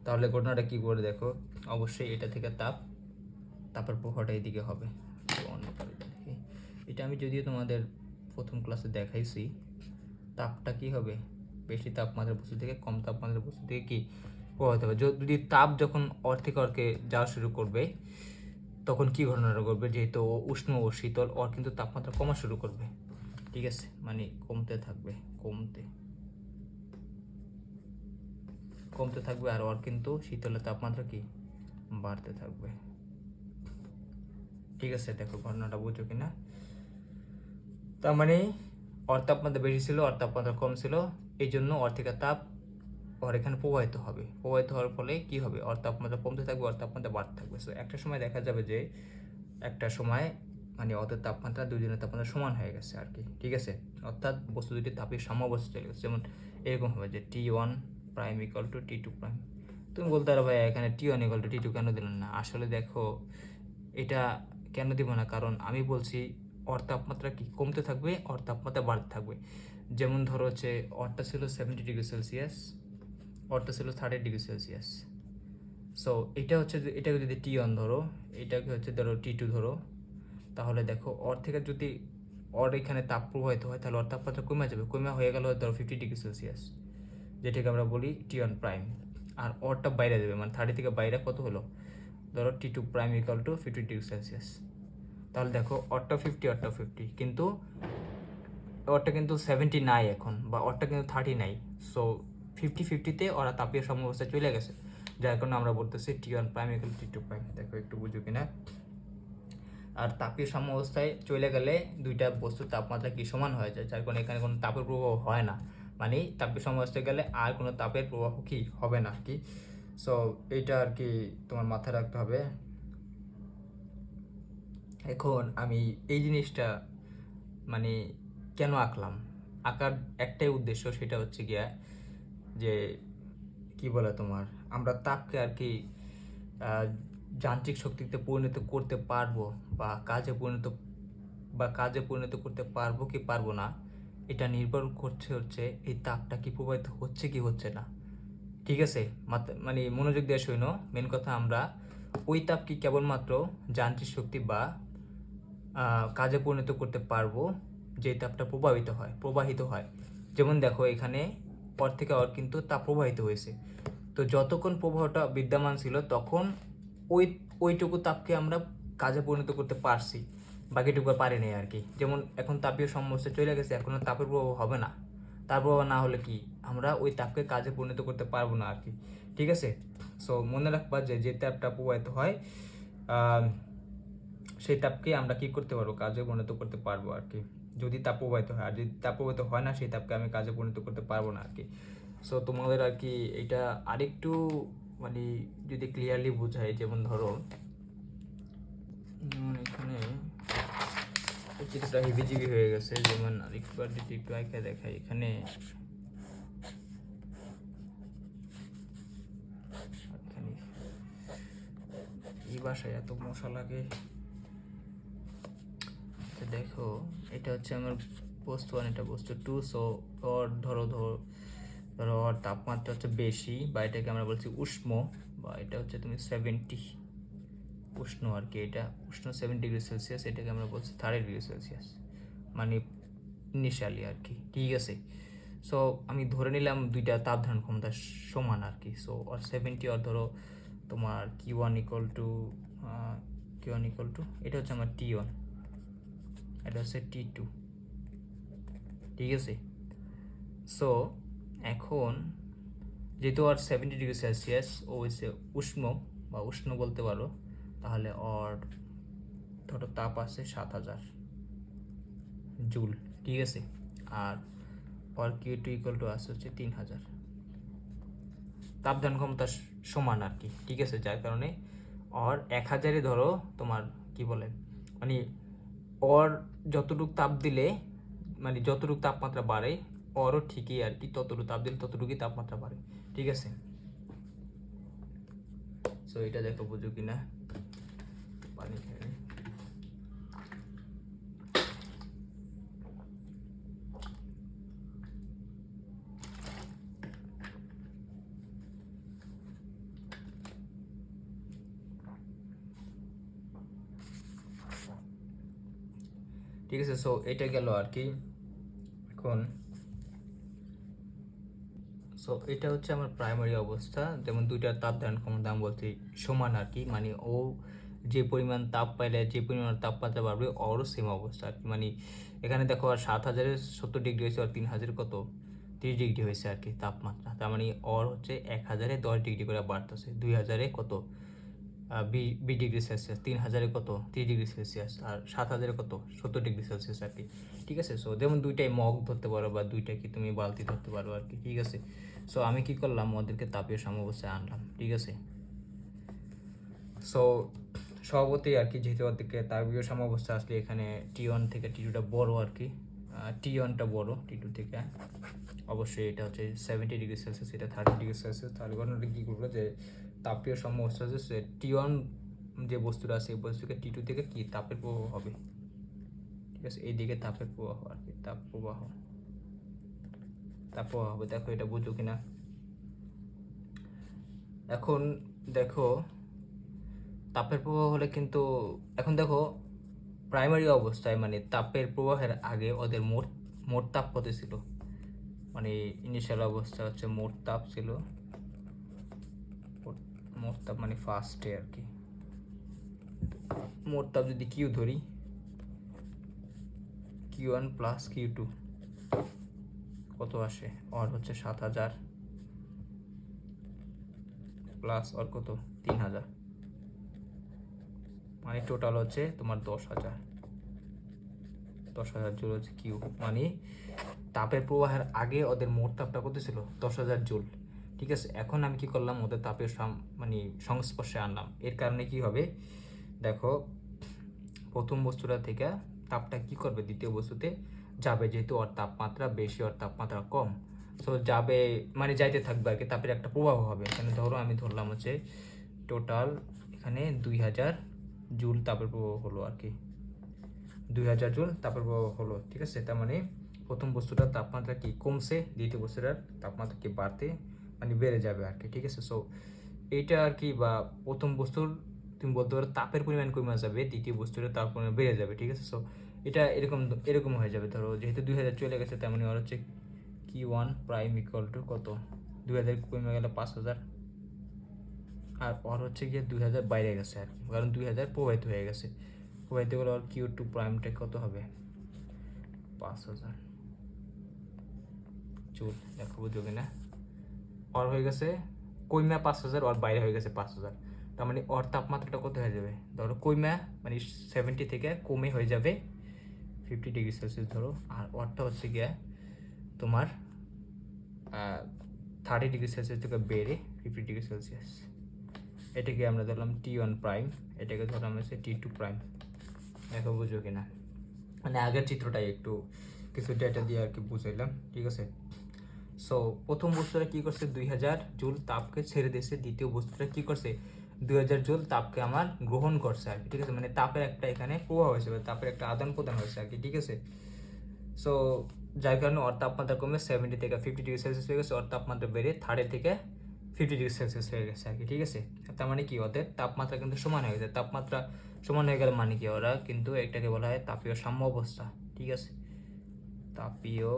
তাহলে ঘটনাটা কি করে দেখো, অবশ্যই এটা থেকে তাপের প্রভাবটা এদিকে হবে। এটা আমি যদিও তোমাদের প্রথম ক্লাসে দেখাইছি, তাপটা কি হবে, বেশি তাপমাত্রার বস্তু থেকে কম তাপমাত্রার বস্তু থেকে কি প্রভাবিত হবে। যদি তাপ যখন অর থেকে অর্কে যাওয়া শুরু করবে, তখন কি ঘটনাটা ঘটবে, যেহেতু উষ্ণ ও শীতল, অর কিন্তু তাপমাত্রা কমা শুরু করবে, ঠিক আছে, মানে কমতে থাকবে, কমতে থাকবে, আর ওর কিন্তু শীতলের তাপমাত্রা কি বাড়তে থাকবে, ঠিক আছে। দেখো ঘটনাটা বুঝো কিনা। তার মানে ওর তাপমাত্রা বেশি ছিল, ওর তাপমাত্রা কম ছিল, এই জন্য ওর থেকে তাপ ওর এখানে প্রবাহিত হবে, প্রবাহিত হওয়ার ফলে কি হবে, ওর তাপমাত্রা কমতে থাকবে, ওর তাপমাত্রা বাড়তে থাকবে। সো একটা সময় দেখা যাবে যে একটা সময় মানে ওদের তাপমাত্রা দুজনের তাপমাত্রা সমান হয়ে গেছে আর কি, ঠিক আছে। অর্থাৎ বস্তু দুটি তাপের সাম্যাবস্থা চলে গেছে। যেমন এরকম হবে যে T1 prime equal to T2 prime. তুমি বলতে পারো ভাই এখানে T1 ইকুয়াল টু T2 কেন দিলেন না? আসলে দেখো এটা কেন দিব না, কারণ আমি বলছি ওর তাপমাত্রা কি কমতে থাকবে, ওর তাপমাত্রা বাড়তে থাকবে। যেমন ধরো হচ্ছে ওরটা ছিল 70°C, ওরটা ছিল 30°C। সো এটা হচ্ছে যে এটাকে যদি T1 ধরো, এটাকে হচ্ছে ধরো T2 ধরো, তাহলে দেখো ওর থেকে যদি ওর এখানে তাপ প্রবাহিত হয়, তাহলে ওর তাপমাত্রা কমে যাবে, কমে হয়ে গেল ধরো 50°C, যেটাকে আমরা বলি T1 প্রাইম। আর ওরটা বাইরে যাবে, মানে 30 থেকে বাইরে কত হলো, ধরো T2 prime equal to 50°C। তাহলে দেখো ওরটা 50, ওরটা 50, কিন্তু ওরটা কিন্তু 70 নাই এখন, বা ওরটা কিন্তু 30 নাই। সো 50-50-তে ওরা তাপীয় সাম্যাবস্থায় চলে গেছে, যার কারণে আমরা বলতেছি T1 prime equal to T2 prime. দেখো একটু বুঝো কিনা। আর তাপীয় সাম্যাবস্থায় চলে গেলে দুইটা বস্তুর তাপমাত্রা কি সমান হয়ে যায়, যার কারণে এখানে কোনো তাপের প্রভাব হয় না, মানে তাপীয় সাম্যাবস্থায় গেলে আর কোনো তাপের প্রভাব কি হবে না আর কি। সো এইটা আর কি তোমার মাথায় রাখতে হবে। এখন আমি এই জিনিসটা মানে কেন আঁকলাম, আঁকার একটাই উদ্দেশ্য, সেটা হচ্ছে গিয়া যে কি বলে তোমার, আমরা তাপকে আর কি যান্ত্রিক শক্তিতে পরিণত করতে পারবো, বা কাজে পরিণত করতে পারবো কি পারবো না, এটা নির্ভর করছে হচ্ছে এই তাপটা কি প্রবাহিত হচ্ছে কি হচ্ছে না, ঠিক আছে। মানে মনোযোগ দিয়ে শুনো, মেন কথা, আমরা ওই তাপ কি কেবলমাত্র যান্ত্রিক শক্তি বা কাজে পরিণত করতে পারবো যে তাপটা প্রবাহিত হয়। যেমন দেখো এখানে পর থেকে ওর কিন্তু তাপ প্রবাহিত হয়েছে, তো যতক্ষণ প্রবাহটা বিদ্যমান ছিল তখন ওইটুকু তাপকে আমরা কাজে পরিণত করতে পারছি, বাকিটুকু পারিনি আর কি। যেমন এখন তাপীয় সমস্যা চলে গেছে, এখন তাপের প্রভাব হবে না, তার প্রভাব না হলে কি আমরা ওই তাপকে কাজে পরিণত করতে পারবো না আর কি, ঠিক আছে। সো মনে রাখবা যে তাপটা প্রবাহিত হয় সেই তাপকে আমরা কি করতে পারবো, কাজে পরিণত করতে পারবো আর কি, যদি তাপ প্রবাহিত হয়। আর যদি তাপ প্রবাহিত হয় না, সেই তাপকে আমি কাজে পরিণত করতে পারবো না আর কি। সো তোমাদের আর কি এটা আরেকটু মানে যদি ক্লিয়ারলি বোঝায়, যেমন ধরো এখানে চিত্রটা হিবিজিবি হয়ে গেছে, যেমন আরেকবার যদি একটু আঁকে দেখাই, এখানে এই বাসায় এত মশা লাগে। দেখো এটা হচ্ছে আমার বস্তু 1, এটা বস্তু 2। সো ওর ধরো ওর তাপমাত্রা হচ্ছে বেশি, বা এটাকে আমরা বলছি উষ্ণ, বা এটা হচ্ছে তুমি 70 উষ্ণ আর কি, এটা উষ্ণ 70°C, এটাকে আমরা বলছি 30°C, মানে ইনিশিয়ালি আর কি, ঠিক আছে। সো আমি ধরে নিলাম দুইটা তাপ ধারণ ক্ষমতা সমান আর কি। সো আর 70 আর ধরো তোমার Q1 এটা হচ্ছে আমার T1, এটা হচ্ছে T2, ঠিক আছে। সো এখন যেহেতু আর 70 ডিগ্রি সেলসিয়াস ও হচ্ছে উষ্ণ বা উষ্ণ বলতে পারো, তাহলে ওর ধরো তাপ আছে 7000 জুল, ঠিক আছে। আর ওর Q2 আছে হচ্ছে 3000। তাপদান ক্ষমতা সমান আর কি, ঠিক আছে। যার কারণে ওর 1000-এ ধরো তোমার কি বলে মানে ওর যতটুকু তাপ দিলে মানে যতটুকু তাপমাত্রা বাড়ে ওরও ঠিকই আর কি ততটুকু তাপ দিলে ততটুকুই তাপমাত্রা বাড়ে, ঠিক আছে। সো এটা দেখো বুঝো কিনা, পানি খেয়ে নিই। ঠিক আছে। সো এটা গেল আর কি। এখন সো এটা হচ্ছে আমার প্রাইমারি অবস্থা, যেমন দুইটার তাপ ধারণ ক্ষমতা আমি বলছি সমান আর কি, মানে ও যে পরিমাণ তাপ পাইলে যে পরিমাণ তাপমাত্রা বাড়বে ওরও সেম অবস্থা আর কি। মানে এখানে দেখো আর 7000-এ 70 ডিগ্রি হয়েছে, আর 3000 কত 30 ডিগ্রি হয়েছে আর কি তাপমাত্রা। তার মানে ওর হচ্ছে 1000-এ 10 ডিগ্রি করে বাড়তেছে, 2000-এ কত 20 ডিগ্রি সেলসিয়াস, 3000-এ কত 30 ডিগ্রি সেলসিয়াস, আর 7000-এ কত 70 ডিগ্রি সেলসিয়াস আর কি, ঠিক আছে। সো যেমন দুইটাই মগ ধরতে পারো বা দুইটাই কি তুমি বালতি ধরতে পারো আর কি, ঠিক আছে। সো আমি কি করলাম, ওদেরকে তাপীয় সাম্যাবস্থায় আনলাম, ঠিক আছে। সো স্বভাবতই আর কি, যেহেতু ওদেরকে তাপীয় সাম্যাবস্থা আসলে এখানে T1 থেকে T2টা বড় আর কি, T1টা বড় T2 থেকে। অবশ্যই এটা হচ্ছে 70 ডিগ্রি সেলসিয়াস, এটা 30 ডিগ্রি সেলসিয়াস। তাহলে ঘটনাটা কী করবো, যে তাপীয় সাম্যাবস্থা হচ্ছে T1 যে বস্তুটা আছে এই বস্তুকে T2 থেকে কি তাপের প্রবাহ হবে, ঠিক আছে। এইদিকে তাপের প্রবাহ আর কি, তাপ প্রবাহ হবে। দেখো এটা বুঝো কিনা। এখন দেখো তাপের প্রবাহ হলে কিন্তু এখন দেখো প্রাইমারি অবস্থায় মানে তাপের প্রবাহের আগে ওদের মোট তাপ কত ছিল, মানে ইনিশিয়াল অবস্থা হচ্ছে মোট তাপ ছিল, মোট তাপ মানে ফার্স্টে আর কি। মোট তাপ যদি কিউ ধরি, Q1 প্লাস Q2 কত আসে, আর হচ্ছে 7000 প্লাস আর কত 3000, মানে টোটাল হচ্ছে তোমার 10,000 জুল হচ্ছে কিউ। মানে তাপের প্রবাহের আগে ওদের মোট তাপটা কত ছিল 10,000 জুল, ঠিক আছে। এখন আমি কি করলাম, ওদের তাপের মানে সংস্পর্শে আনলাম। এর কারণে কি হবে দেখো, প্রথম বস্তুটা থেকে তাপটা কি করবে দ্বিতীয় বস্তুতে যাবে, যেহেতু ওর তাপমাত্রা বেশি ওর তাপমাত্রা কম। সো যাবে মানে যাইতে থাকবে আর কি, তাপের একটা প্রবাহ হবে। এখানে ধরো আমি ধরলাম হচ্ছে টোটাল এখানে 2000 জুল তাপের প্রবাহ হলো আর কি, 2000 জুল তাপের প্রবাহ হলো, ঠিক আছে। তার মানে প্রথম বস্তুটার তাপমাত্রা কি কমছে, দ্বিতীয় বস্তুটার তাপমাত্রা কি বাড়তে মানে বেড়ে যাবে আর কি, ঠিক আছে। সো এইটা আর কি, বা প্রথম বস্তুর তুমি বলতে পারো তাপের পরিমাণ কমে যাবে, দ্বিতীয় বস্তুটা তাপ পরিমাণ বেড়ে যাবে, ঠিক আছে। সো এটা এরকম হয়ে যাবে। ধরো যেহেতু 2000 চলে গেছে, তেমনি আর হচ্ছে Q1 প্রাইম ইকুয়াল টু কত 2000 কমে গেলে 5000, আর ওর হচ্ছে গিয়ে 2000 বাইরে গেছে আর কি, কারণ 2000 প্রবাহিত হয়ে গেছে। প্রবাহিত গেলে আর Q2 প্রাইমটা কত হবে 5000 জুল। দেখো বুঝো কিনা, ওর হয়ে গেছে কইমা 5000, ওর বাইরে হয়ে গেছে 5000। তার মানে ওর তাপমাত্রাটা কত হয়ে যাবে, ধরো কইমা মানে 70 থেকে কমে হয়ে যাবে 50 ডিগ্রি সেলসিয়াস ধরো, আর ওরটা হচ্ছে গিয়ে তোমার 30 ডিগ্রি সেলসিয়াস থেকে বেড়ে 50 ডিগ্রি সেলসিয়াস। এটাকে আমরা ধরলাম T1 প্রাইম, এটাকে ধরলাম হচ্ছে T2 প্রাইম। দেখো বুঝো কিনা, মানে আগের চিত্রটাই একটু কিছু ডেটা দিয়ে আর কি বুঝাইলাম, ঠিক আছে। সো প্রথম বস্তুটা কি করছে 2000 জুল তাপকে ছেড়ে দিয়েছে, দ্বিতীয় বস্তুটা কি করছে 2000 জুল তাপকে আমার গ্রহণ করছে আর কি, ঠিক আছে। মানে তাপের একটা এখানে প্রবাহ হয়েছে, তাপের একটা আদান প্রদান হয়েছে আর কি, ঠিক আছে। সো যার কারণে ওর তাপমাত্রা কমে 70 থেকে 50 ডিগ্রি সেলসিয়াস হয়ে গেছে, ওর তাপমাত্রা বেড়ে 30 থেকে 50 ডিগ্রি সেলসিয়াস হয়ে গেছে আর কি, ঠিক আছে। তার মানে কি ওদের তাপমাত্রা কিন্তু সমান হয়ে গেছে। তাপমাত্রা সমান হয়ে গেলে মানে কি ওরা কিন্তু এটাকে বলা হয় তাপীয় সাম্য অবস্থা, ঠিক আছে। তাপীয়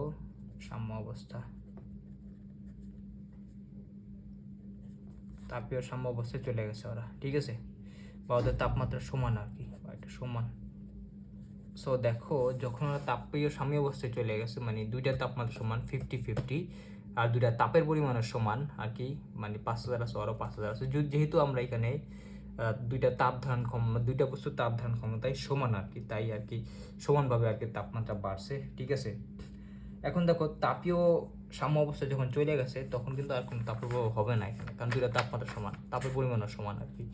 সাম্য অবস্থা। তাপীয় সাম্য অবস্থায় চলে গেছে ওরা, ঠিক আছে, বা ওদের তাপমাত্রা সমান আর কি, বা এটা সমান। সো দেখো যখন ওরা তাপীয় সাম্য অবস্থায় চলে গেছে মানে দুইটা তাপমাত্রা সমান 50-50, আর দুইটা তাপের পরিমাণও সমান আর কি, মানে 5000 আছে আরও 5000 আছে, যেহেতু আমরা এখানে দুইটা তাপ ধারণ ক্ষমতা, দুইটা বস্তুর তাপ ধারণ ক্ষমতাই সমান আর কি, তাই আর কি সমানভাবে আর কি তাপমাত্রা বাড়ছে, ঠিক আছে। এখন দেখো তাপীয় সাম্য অবস্থায় যখন চলে গেছে তখন কিন্তু আর কোনো তাপপ্রবাহ হবে না এখানে, কারণ দুইটা তাপমাত্রা সমান, তাপের পরিমাণও সমান আর কি।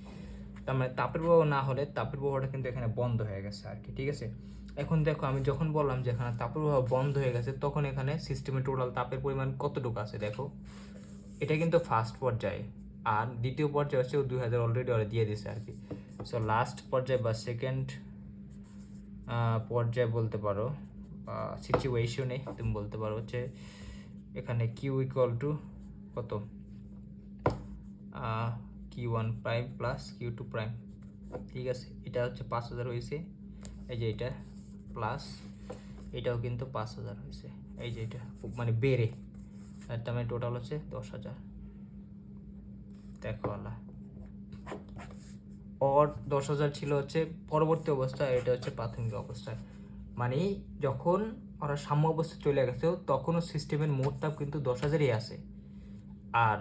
তার মানে তাপের প্রবাহ না হলে তাপের প্রবাহটা কিন্তু এখানে বন্ধ হয়ে গেছে আর কি, ঠিক আছে। এখন দেখো আমি যখন বললাম যে এখানে তাপের প্রবাহ বন্ধ হয়ে গেছে তখন এখানে সিস্টেমে টোটাল তাপের পরিমাণ কতটুকু আছে দেখো, এটা কিন্তু ফার্স্ট পর্যায়ে, আর দ্বিতীয় পর্যায়ে হচ্ছে 2000 অলরেডি ওরা দিয়ে দিছে আর কি। সো লাস্ট পর্যায়ে বা সেকেন্ড পর্যায়ে বলতে পারো, সিচুয়েশনে তুমি বলতে পারো হচ্ছে এখানে কিউ ইকুয়াল টু কত, Q1 prime plus Q2 prime, ঠিক আছে। এটা হচ্ছে 5000 হয়েছে, এই যে এটা প্লাস এটাও কিন্তু 5000 হয়েছে, এই যে এটা মানে বেড়ে, তার মানে টোটাল হচ্ছে 10000। দেখো আল্লাহ, ওর 10000 ছিল হচ্ছে পরবর্তী অবস্থায়, এটা হচ্ছে প্রাথমিক অবস্থায়, মানে যখন ওরা সাম্য অবস্থায় চলে গেছে তখনও সিস্টেমের মোট তাপ কিন্তু 10000ই আছে, আর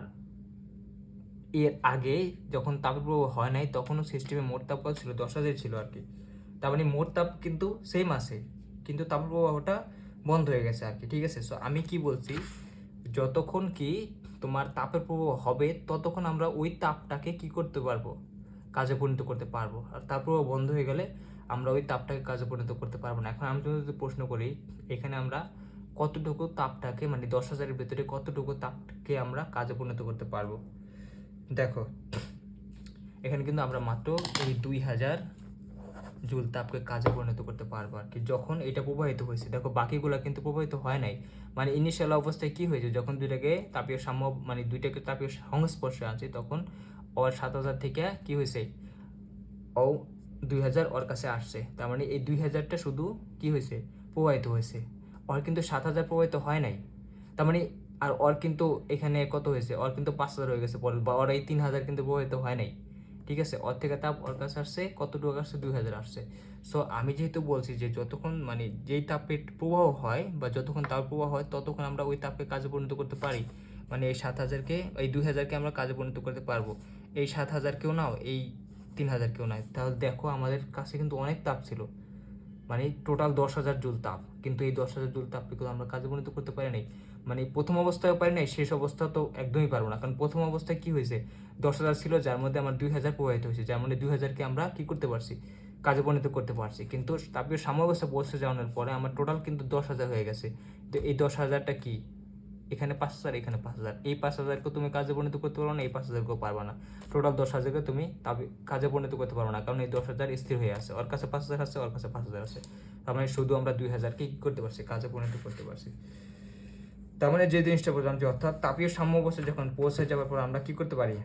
এর আগে যখন তাপের প্রবাহ হয় নাই তখনও সিস্টেমে মোট তাপ ছিল 10000 ছিল আর কি, তার মানে মোট তাপ কিন্তু সেম আছে, কিন্তু তাপের প্রবাহটা বন্ধ হয়ে গেছে আর কি, ঠিক আছে। সো আমি কি বলছি, যতক্ষণ কি তোমার তাপের প্রবাহ হবে ততক্ষণ আমরা ওই তাপটাকে কি করতে পারবো, কাজে পরিণত করতে পারবো, আর তাপ প্রবাহ বন্ধ হয়ে গেলে আমরা ওই তাপটাকে কাজে পরিণত করতে পারবো না। এখন আমি যদি প্রশ্ন করি এখানে আমরা কতটুকু তাপটাকে মানে 10000-এর ভিতরে কতটুকু তাপকে আমরা কাজে পরিণত করতে পারবো, দেখো এখানে কিন্তু আমরা মাত্র এই 2000 জুল তাপকে কাজে পরিণত করতে পারবো আর কি, যখন এটা প্রবাহিত হয়েছে। দেখো বাকিগুলো কিন্তু প্রবাহিত হয় নাই, মানে ইনিশিয়াল অবস্থায় কি হয়েছে, যখন দুইটাকে তাপীয় সাম্য মানে দুইটাকে তাপীয় সংস্পর্শে আছে তখন ওর 7000 থেকে কি হয়েছে, ও 2000 ওর কাছে আসছে, তার মানে এই 2000টা শুধু কি হয়েছে, প্রবাহিত হয়েছে, ওর কিন্তু 7000 প্রবাহিত হয় নাই, তার মানে আর ওর কিন্তু এখানে কত হয়েছে, ওর কিন্তু 5000 হয়ে গেছে পরে, বা ওর এই 3000 কিন্তু প্রবাহিত হয় নাই, ঠিক আছে। ওর থেকে তাপ ওর কাছে আসছে কতটুকু আসছে, 2000 আসছে। সো আমি যেহেতু বলছি যে যতক্ষণ মানে যেই তাপের প্রবাহ হয় বা যতক্ষণ তাপ প্রবাহ হয় ততক্ষণ আমরা ওই তাপকে কাজে পরিণত করতে পারি, মানে এই 7000কে এই 2000কে আমরা কাজে পরিণত করতে পারবো, এই 7000কেও নাও এই 3000কেও নাই, তাহলে দেখো আমাদের কাছে কিন্তু অনেক তাপ ছিল, মানে টোটাল 10000 জুল তাপ, কিন্তু এই 10000 জুল তাপকে কিন্তু আমরা কাজে পরিণত করতে পারি নাই, মানে প্রথম অবস্থায়ও পারি নাই, শেষ অবস্থা তো একদমই পারবো না, কারণ প্রথম অবস্থায় কি হয়েছে, 10000 ছিল যার মধ্যে আমার 2000 প্রবাহিত হয়েছে, যার মধ্যে 2000কে আমরা কি করতে পারছি, কাজে পরিণত করতে পারছি, কিন্তু তাপীয় সাম্য অবস্থা পৌঁছে যাওয়ার পরে আমার টোটাল কিন্তু 10000 হয়ে গেছে। তো এই 10000টা কি, এখানে 5000 এখানে 5000, এই 5000কে তুমি কাজে পরিণত করতে পারো না, এই 5000কেও পারবা না, টোটাল 10000কে তুমি কাজে পরিণত করতে পারো না, কারণ এই 10000 স্থির হয়ে আছে, ওর কাছে 5000 আছে, ওর কাছে 5000 আছে, তার মানে শুধু আমরা 2000কে কি করতে পারছি, কাজে পরিণত করতে পারছি। তার মানে যে জিনিসটা বললাম যে অর্থাৎ তাপীয় সাম্য অবস্থা যখন পৌঁছে যাওয়ার পর আমরা কি করতে পারি,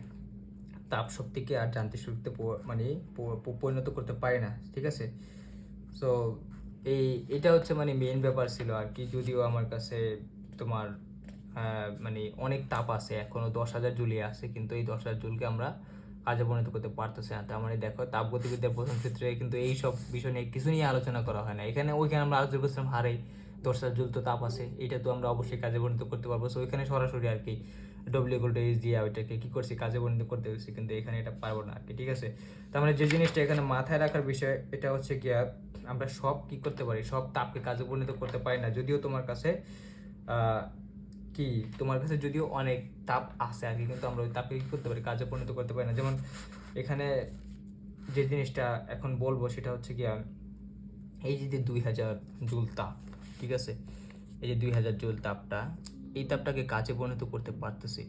তাপ শক্তিকে আর যান্ত্রিক শক্তিতে মানে পরিণত করতে পারি না, ঠিক আছে। সো এটা হচ্ছে মানে মেইন ব্যাপার ছিল আর কি, যদিও আমার কাছে তোমার মানে অনেক তাপ আছে, এখনো 10000 জুলিয়ে আছে, কিন্তু এই 10000 জুলকে আমরা কাজে পরিণত করতে পারতেছি না। তার মানে দেখো তাপগতিবিদ্যার প্রথম ক্ষেত্রে কিন্তু এই সব বিষয় নিয়ে কিছু নিয়ে আলোচনা করা হয় না, এখানে ওইখানে আমরা আলোচনা করছিলাম হারে 10000 জুল তো তাপ আছে, এটা তো আমরা অবশ্যই কাজে পরিণত করতে পারবো। সো ওইখানে সরাসরি আর কি ডব্লিউ দিয়ে ওইটাকে কি করছি, কাজে পরিণত করতে হচ্ছে, কিন্তু এখানে এটা পারবো না আর কি, ঠিক আছে। তার মানে যে জিনিসটা এখানে মাথায় রাখার বিষয় এটা হচ্ছে কি, আমরা সব কি করতে পারি, সব তাপকে কাজে পরিণত করতে পারি না, যদিও তোমার কাছে কি তোমার কাছে যদিও অনেক তাপ আছে আর কি, কিন্তু আমরা ওই তাপকে কি করতে পারি, কাজে পরিণত করতে পারি না। যেমন এখানে যে জিনিসটা এখন বলবো সেটা হচ্ছে কি, এই যে 2000 জুল তাপ, ঠিক আছে, এই যে 2000 জুল তাপটা, এই তাপটাকে কাজে পরিণত করতে পারতেছি,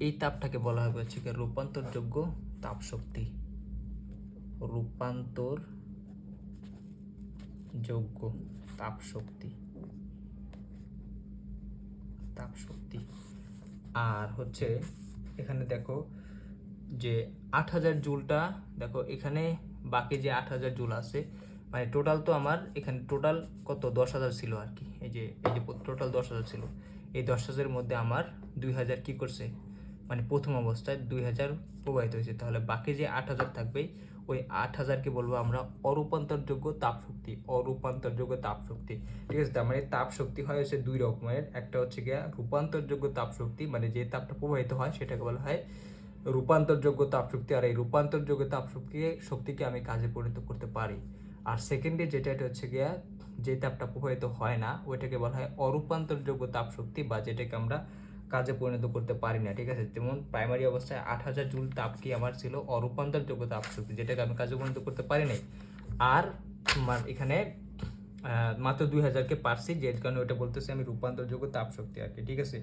এই তাপটাকে বলা হবে হচ্ছে কি রূপান্তরযোগ্য তাপ শক্তি, রূপান্তরযোগ্য তাপ শক্তি, তাপ শক্তি। আর হচ্ছে এখানে দেখো যে 8000 জুলটা, দেখো এখানে বাকি যে 8000 জুল আছে, মানে টোটাল তো আমার এখানে টোটাল কত 10000 ছিল আর কি, এই যে টোটাল 10000 ছিল, এই 10000-এর মধ্যে আমার 2000 কি করছে, মানে প্রথম অবস্থায় 2000 প্রবাহিত হয়েছে, তাহলে বাকি যে 8000 থাকবে ওই 8000কে বলবো আমরা অরূপান্তরযোগ্য তাপ শক্তি। অরূপান্তরযোগ্য তাপ শক্তি, ঠিক আছে। তার মানে তাপ শক্তি হয় হচ্ছে দুই রকমের, একটা হচ্ছে গিয়া রূপান্তরযোগ্য তাপ শক্তি, মানে যে তাপটা প্রবাহিত হয় সেটাকে বলা হয় রূপান্তরযোগ্য তাপ শক্তি, আর এই রূপান্তরযোগ্য তাপ শক্তিকে আমি কাজে পরিণত করতে পারি। আর সেকেন্ডে যেটা, এটা হচ্ছে গিয়া যে তাপটা প্রবাহিত হয় না ওইটাকে বলা হয় অরূপান্তরযোগ্য তাপ শক্তি, বা যেটাকে আমরা কাজে পরিণত করতে পারি না, ঠিক আছে। যেমন প্রাইমারি অবস্থায় 8000 জুল তাপ কি আমার ছিল অরূপান্তরযোগ্য তাপ শক্তি, যেটাকে আমি কাজে পরিণত করতে পারি নাই। আর তোমার এখানে মাত্র 2000কে পারছি, যে কারণে ওটা বলতেছি আমি রূপান্তরযোগ্য তাপ শক্তি আর কি, ঠিক আছে।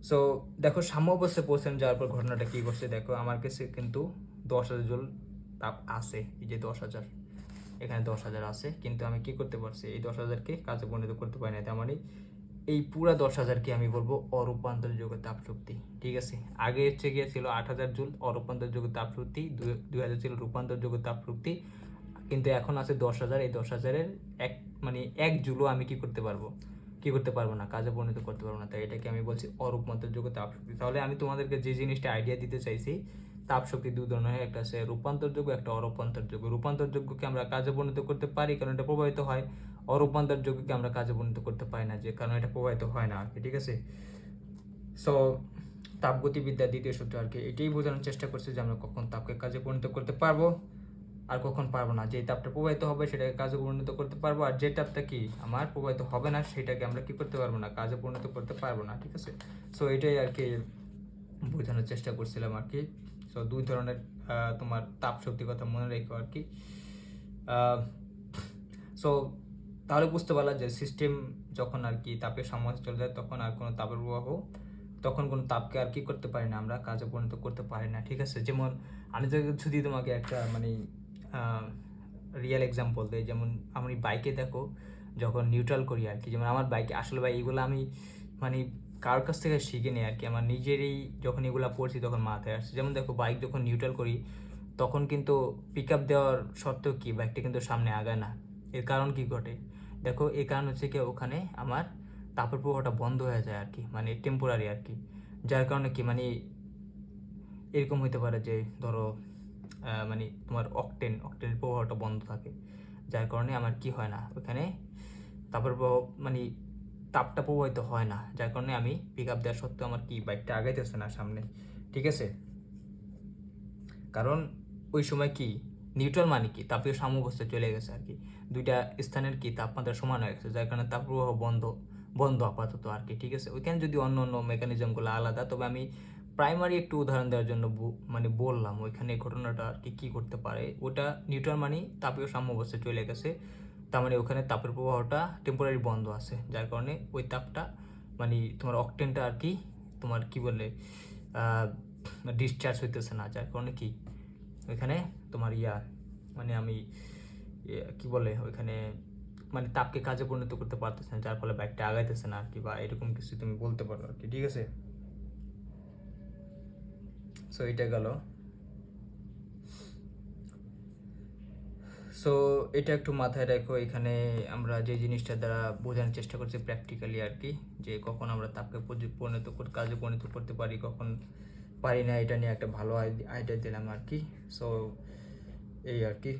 সো দেখো সাম্য অবস্থায় পৌঁছানো যাওয়ার পর ঘটনাটা কি করছে দেখো, আমার কাছে কিন্তু 10,000 জুল তাপ আছে, এই যে 10,000, এখানে 10,000 আছে, কিন্তু আমি কি করতে পারছি, এই 10,000কে কাজে পরিণত করতে পারি না। তার মানে এই পুরা 10,000কে আমি বলবো অরূপান্তরযোগ্য তাপ শক্তি, ঠিক আছে। আগে হচ্ছে গিয়ে ছিল 8,000 জুল অরূপান্তরযোগ্য তাপ শক্তি, 2000 ছিল রূপান্তরযোগ্য তাপ শক্তি, কিন্তু এখন আছে 10,000। এই 10,000-এর মানে 1 জুলও আমি কি করতে পারবো না, কাজে পরিণত করতে পারবো না, তাই এটাকে আমি বলছি অরূপান্তরযোগ্য তাপ শক্তি। তাহলে আমি তোমাদেরকে যে জিনিসটা আইডিয়া দিতে চাইছি, তাপ শক্তি দুই ধরনের হয়, একটা আছে রূপান্তরযোগ্য, একটা অরূপান্তরযোগ্য। রূপান্তরযোগ্যকে আমরা কাজে পরিণত করতে পারি কারণ এটা প্রবাহিত হয়, অরূপান্তরযোগ্যকে আমরা কাজে পরিণত করতে পারি না, যে কারণ এটা প্রবাহিত হয় না আর কি, ঠিক আছে। সো তাপগতিবিদ্যার দ্বিতীয় সূত্র আর কি এটাই বোঝানোর চেষ্টা করছে যে আমরা কখন তাপকে কাজে পরিণত করতে পারবো আর কখন পারবো না। যে তাপটা প্রবাহিত হবে সেটাকে কাজে পরিণত করতে পারবো, আর যে তাপটা কি আমার প্রবাহিত হবে না সেটাকে আমরা কি করতে পারবো না, কাজে পরিণত করতে পারবো না, ঠিক আছে। সো এটাই আর কি বোঝানোর চেষ্টা করছিলাম আর কি। সো দুই ধরনের তোমার তাপ শক্তির কথা মনে রেখো আর কি। সো তাহলে বুঝতে পারলা যে সিস্টেম যখন আর কি তাপের সমস্যা চলে যায় তখন আর কোনো তাপের প্রবাহ, তখন কোনো তাপকে আর কি করতে পারি না, আমরা কাজে পরিণত করতে পারি না, ঠিক আছে। যেমন আমি যদি তোমাকে একটা মানে রিয়েল এক্সাম্পল দেয়, যেমন আমি বাইকে দেখো যখন নিউট্রাল করি আর কি, যেমন আমার বাইকে আসলে ভাই এগুলো আমি মানে কার কাছ থেকে শিখে নিই আর কি, আমার নিজেরই যখন এগুলো পড়ছি তখন মাথায় আসছে। যেমন দেখো বাইক যখন নিউট্রাল করি তখন কিন্তু পিক আপ দেওয়ার সত্ত্বেও কি বাইকটা কিন্তু সামনে আগায় না। এর কারণ কি ঘটে দেখো, এর কারণ হচ্ছে কি ওখানে আমার তাপের প্রবাহটা বন্ধ হয়ে যায় আর কি, মানে টেম্পোরারি আর কি। যার কারণে কি মানে এরকম হতে পারে যে ধরো মানে তোমার অকটেনের প্রবাহটা বন্ধ থাকে, যার কারণে আমার কি হয় না ওখানে তাপের প্রবাহ মানে তাপটা প্রবাহিত হয় না, যার কারণে আমি পিক আপ দেওয়া সত্ত্বেও আমার কি বাইকটা আগাইতেছে না সামনে, ঠিক আছে। কারণ ওই সময় কি নিউট্রাল মানে কি তাপীয় সাম্যাবস্থায় চলে গেছে আর কি, দুইটা স্থানের কি তাপমাত্রা সমান হয়ে গেছে, যার কারণে তাপ প্রবাহ বন্ধ আপাতত আর কি, ঠিক আছে। ওইখানে যদি অন্য অন্য মেকানিজমগুলো আলাদা, তবে আমি প্রাইমারি একটু উদাহরণ দেওয়ার জন্য মানে বললাম ওইখানে ঘটনাটা আর কি কী করতে পারে। ওটা নিউট্রাল মানে তাপীয় সাম্যাবস্থায় চলে গেছে, তার মানে ওখানে তাপের প্রবাহটা টেম্পোরারি বন্ধ আছে, যার কারণে ওই তাপটা মানে তোমার অকটেনটা আর কি তোমার কি বলে ডিসচার্জ হইতেছে না, যার কারণে কি ওইখানে তোমার মানে আমি কি বলে ওইখানে মানে তাপকে কাজে পরিণত করতে পারতেছে না, যার ফলে বাইকটা আগাইতেছে না আর কি, বা এরকম কিছু তুমি বলতে পারো আর কি, ঠিক আছে। সো এটা গেল। সো এটা একটু মাথায় রাখো, এখানে আমরা যে জিনিসটা দ্বারা বোঝানোর চেষ্টা করছি প্র্যাকটিক্যালি আর কি, যে কখন আমরা তাপকে কাজে পরিণত করতে পারি, কখন পারি না, এটা নিয়ে একটা ভালো আইডিয়া দিলাম আর কি। সো এই আর কি,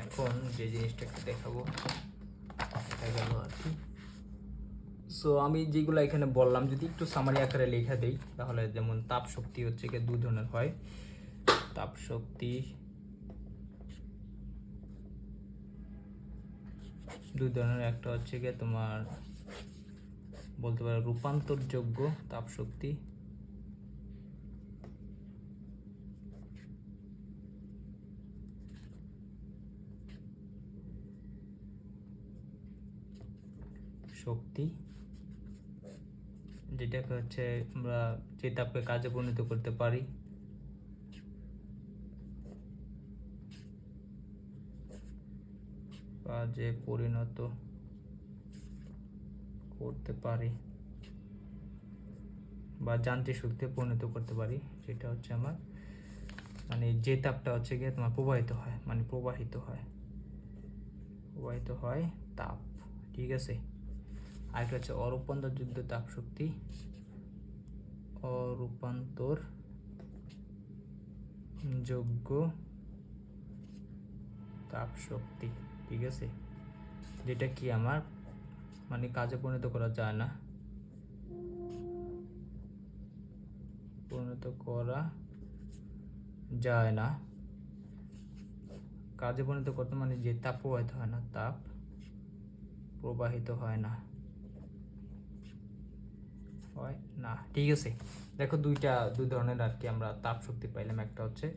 এখন যে জিনিসটা একটু দেখাবো এটা গেল আর কি। সো আমি যেগুলো এখানে বললাম যদি একটু সামারি আকারে লেখা দেই, তাহলে যেমন তাপ শক্তি হচ্ছে কি দুই ধরনের হয়। তাপ শক্তি দুই ধরনের, একটা হচ্ছে গিয়ে তোমার বলতে পারো রূপান্তরযোগ্য তাপ শক্তি, যেটাকে হচ্ছে আমরা যে তাপকে কাজে পরিণত করতে পারি, কাজে পরিণত করতে পারি বা যান্ত্রিক শক্তিতে পরিণত করতে পারি, সেটা হচ্ছে আমার মানে যে তাপটা হচ্ছে গিয়ে তোমার প্রবাহিত হয় তাপ, ঠিক আছে। আরেকটা হচ্ছে অরূপান্তরযোগ্য তাপ শক্তি, অরূপান্তর যোগ্য তাপ শক্তি, ঠিক আছে, যেটা কি আমার মানে কাজে পরিণত করা যায় না, পরিণত করা যায় না, কাজে পরিণত করতে মানে যে তাপ প্রবাহিত হয় না, তাপ প্রবাহিত হয় না, হয় না, ঠিক আছে। দেখো দুই ধরনের আর কি আমরা তাপ শক্তি পাইলাম, একটা হচ্ছে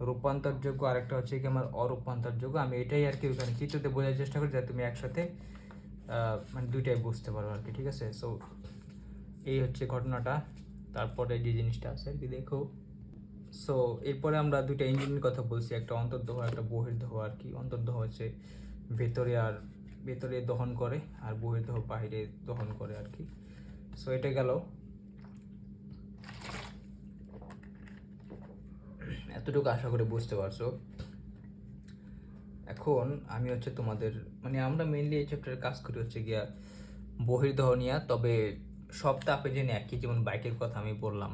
রূপান্তরযোগ্য আর একটা হচ্ছে কি আমার অরূপান্তরযোগ্য। আমি এটাই আর কি ওখানে চিত্রতে বোঝার চেষ্টা করি যাতে তুমি একসাথে মানে দুইটাই বুঝতে পারো আর কি, ঠিক আছে। সো এই হচ্ছে ঘটনাটা। তারপরে যে জিনিসটা আছে আর কি দেখো, সো এরপরে আমরা দুইটা ইঞ্জিনের কথা বলছি, একটা অন্তর্দহ একটা বহির্দহ আর কি। অন্তর্দহ হচ্ছে ভেতরে দহন করে, আর বহির্দহ বাহিরে দহন করে আর কি। সো এটা গেল, এতটুকু আশা করে বুঝতে পারছো। এখন আমি হচ্ছে তোমাদের মানে আমরা মেইনলি এই চ্যাপ্টারে কাজ করি হচ্ছে গিয়া বহির্দহ নিয়ে, তবে সব তাপে জেনে একই, যেমন বাইকের কথা আমি বললাম,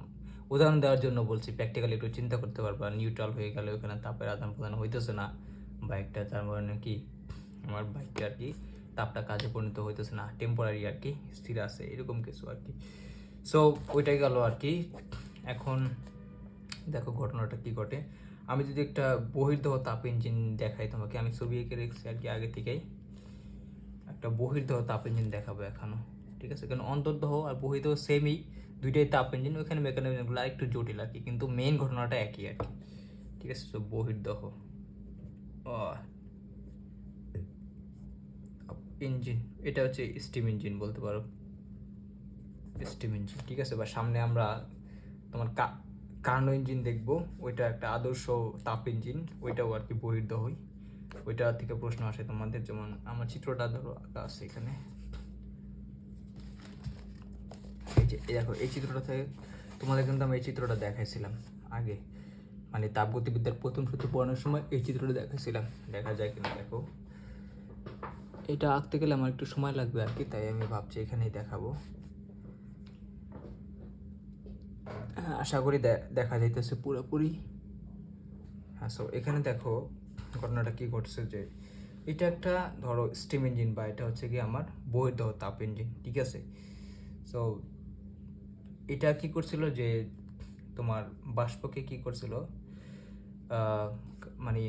উদাহরণ দেওয়ার জন্য বলছি, প্র্যাকটিক্যালি একটু চিন্তা করতে পারবা। নিউট্রাল হয়ে গেলে ওখানে তাপের আদান প্রদান হইতেছে না বাইকটা, তার মানে কি আমার বাইকটা আর কি তাপটা কাজে পরিণত হইতেছে না, টেম্পোরারি আর কি স্থির আছে, এরকম কিছু আর কি। সো ওইটাই গেল আর কি। এখন দেখো ঘটনাটা কি ঘটে। আমি যদি একটা বহির্দহ তাপ ইঞ্জিন দেখাই তোমাকে, আমি ছবি এঁকে রেখেছি আর কি আগে থেকেই, একটা বহির্দহ তাপ ইঞ্জিন দেখাবো এখনো, ঠিক আছে। কারণ অন্তর্দহ আর বহির্দহ সেমই, দুইটাই তাপ ইঞ্জিন, ওইখানে মেকানিজমগুলো একটু জটিল আর কি, কিন্তু মেইন ঘটনাটা একই আর কি, ঠিক আছে। তো বহির্দহ ইঞ্জিন, এটা হচ্ছে স্টিম ইঞ্জিন বলতে পারো, স্টিম ইঞ্জিন, ঠিক আছে। বা সামনে আমরা তোমার কার্নো ইঞ্জিন দেখবো, ওইটা একটা আদর্শ তাপ ইঞ্জিন, ওইটাও আর কি বহির্দহই, ওইটা থেকে প্রশ্ন আসে তোমাদের। যেমন আমার চিত্রটা ধরো আঁকা আছে এখানে, এই যে দেখো এই চিত্রটা থেকে তোমাদের কিন্তু আমি এই চিত্রটা দেখাইছিলাম আগে, মানে তাপগতিবিদ্যার প্রথম সূত্র পড়ানোর সময় এই চিত্রটা দেখাইছিলাম, দেখা যায় কিনা দেখো। এটা আঁকতে গেলে আমার একটু সময় লাগবে আর কি, তাই আমি ভাবছি এখানেই দেখাবো। আশা করি দেখা যাইতেছে পুরোপুরি। হ্যাঁ, সো এখানে দেখো ঘটনাটা কি ঘটছে, যে এটা একটা ধরো স্টিম ইঞ্জিন, বা এটা হচ্ছে কি আমার বহির্দহ তাপ ইঞ্জিন, ঠিক আছে। সো এটা কি করছিল, যে তোমার বাষ্পকে কি করছিল, মানে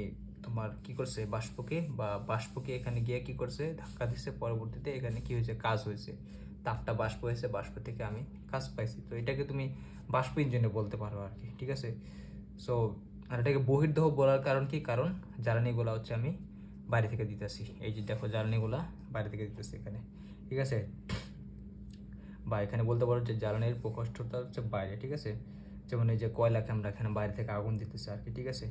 তোমার কি করছে বাষ্পকে এখানে গিয়ে কি করছে, ধাক্কা দিচ্ছে, পরবর্তীতে এখানে কি হয়েছে, কাজ হয়েছে, তাপটা বাষ্প হয়েছে, বাষ্প থেকে আমি কাজ পাইছি। তো এটাকে তুমি বাষ্প ইঞ্জিনে বলতে পারো আর কি, ঠিক আছে। সো আর এটাকে বহির্দহ বলার কারণ কি, কারণ জ্বালানিগুলো হচ্ছে আমি বাইরে থেকে দিতেছি, এই যে দেখো জ্বালানিগুলা বাইরে থেকে দিতেছি এখানে, ঠিক আছে। বা এখানে বলতে পারো যে জ্বালানির প্রকোষ্ঠটা হচ্ছে বাইরে, ঠিক আছে। যেমন এই যে কয়লাকে আমরা এখানে বাইরে থেকে আগুন দিতেছি আর কি, ঠিক আছে।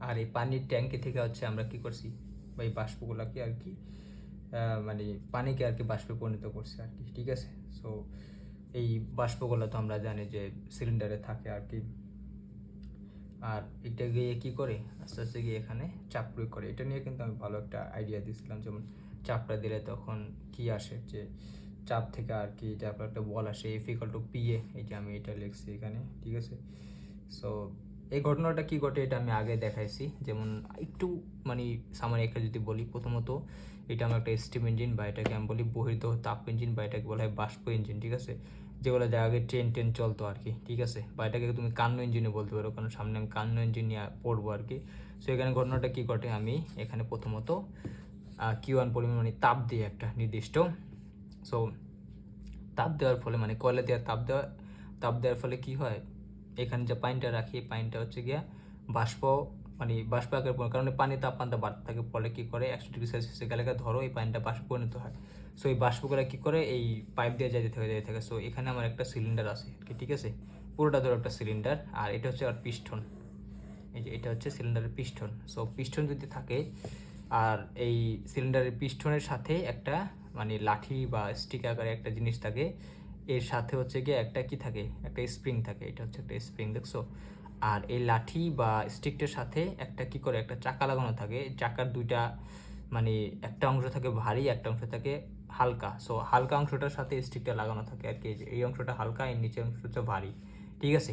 আর এই পানির ট্যাঙ্কি থেকে হচ্ছে আমরা কি করছি, বা এই বাষ্পগুলোকে আর কি মানে পানিকে আর কি বাষ্পে পরিণত করছে আর কি, ঠিক আছে। সো এই বাষ্পগুলো তো আমরা জানি যে সিলিন্ডারে থাকে আর কি, আর এটা গিয়ে কি করে আস্তে আস্তে গিয়ে এখানে চাপ প্রয়োগ করে। এটা নিয়ে কিন্তু আমি ভালো একটা আইডিয়া দিয়েছিলাম, যেমন চাপটা দিলে তখন কি আসে, যে চাপ থেকে আর কি তারপর একটা বল আসে, F=PA, এই যে আমি এটা লিখছি এখানে, ঠিক আছে। সো এই ঘটনাটা কি ঘটে এটা আমি আগে দেখাইছি, যেমন একটু মানে সামান্য একটা যদি বলি, প্রথমত এটা আমার একটা স্টিম ইঞ্জিন, বা এটাকে আমি বলি বহির্দহ তাপ ইঞ্জিন, বা এটাকে বলা হয় বাষ্প ইঞ্জিন, ঠিক আছে। যেগুলো আগে ট্রেন চলতো আর কি, ঠিক আছে। বা এটাকে তুমি কান্ন ইঞ্জিনও বলতে পারো, কারণ সামনে আমি কান্ন ইঞ্জিন নিয়ে পড়বো আর কি। সো এখানে ঘটনাটা কি ঘটে, আমি এখানে প্রথমত Q1 পরিমাণ মানে তাপ দিয়ে একটা নির্দিষ্ট, সো তাপ দেওয়ার ফলে মানে কয়লা দেওয়ার তাপ দেওয়ার ফলে কি হয়, এখানে যে পানিটা রাখি, পানিটা হচ্ছে গিয়া বাষ্প আকারে কারণ পানির তাপমাত্রা বাড়তে থাকে, ফলে কি করে 100 ডিগ্রি সেলসিয়াসে গেলে ধরো এই পানিটা বাষ্প পরিণত হয়। সো এই বাষ্পগুলো কি করে এই পাইপ দিয়ে যেতে থাকে। সো এখানে আমার একটা সিলিন্ডার আছে, ঠিক আছে, পুরোটা ধরো একটা সিলিন্ডার, আর এটা হচ্ছে আর পিস্টন, এই যে এটা হচ্ছে সিলিন্ডারের পিস্টন। সো পিস্টন যদি থাকে, আর এই সিলিন্ডারের পিস্টনের সাথে একটা মানে লাঠি বা স্টিক আকারে একটা জিনিস থাকে, এর সাথে হচ্ছে গিয়ে একটা কি থাকে, একটা স্প্রিং থাকে, এটা হচ্ছে একটা স্প্রিং, দেখছো। আর এই লাঠি বা স্টিকটার সাথে একটা কি করে, একটা চাকা লাগানো থাকে, চাকার মানে একটা অংশ থাকে ভারী, একটা অংশ থাকে হালকা। সো হালকা অংশটার সাথে স্টিকটা লাগানো থাকে আর কি, এই অংশটা হালকা, এর নিচের অংশটা হচ্ছে ভারী, ঠিক আছে।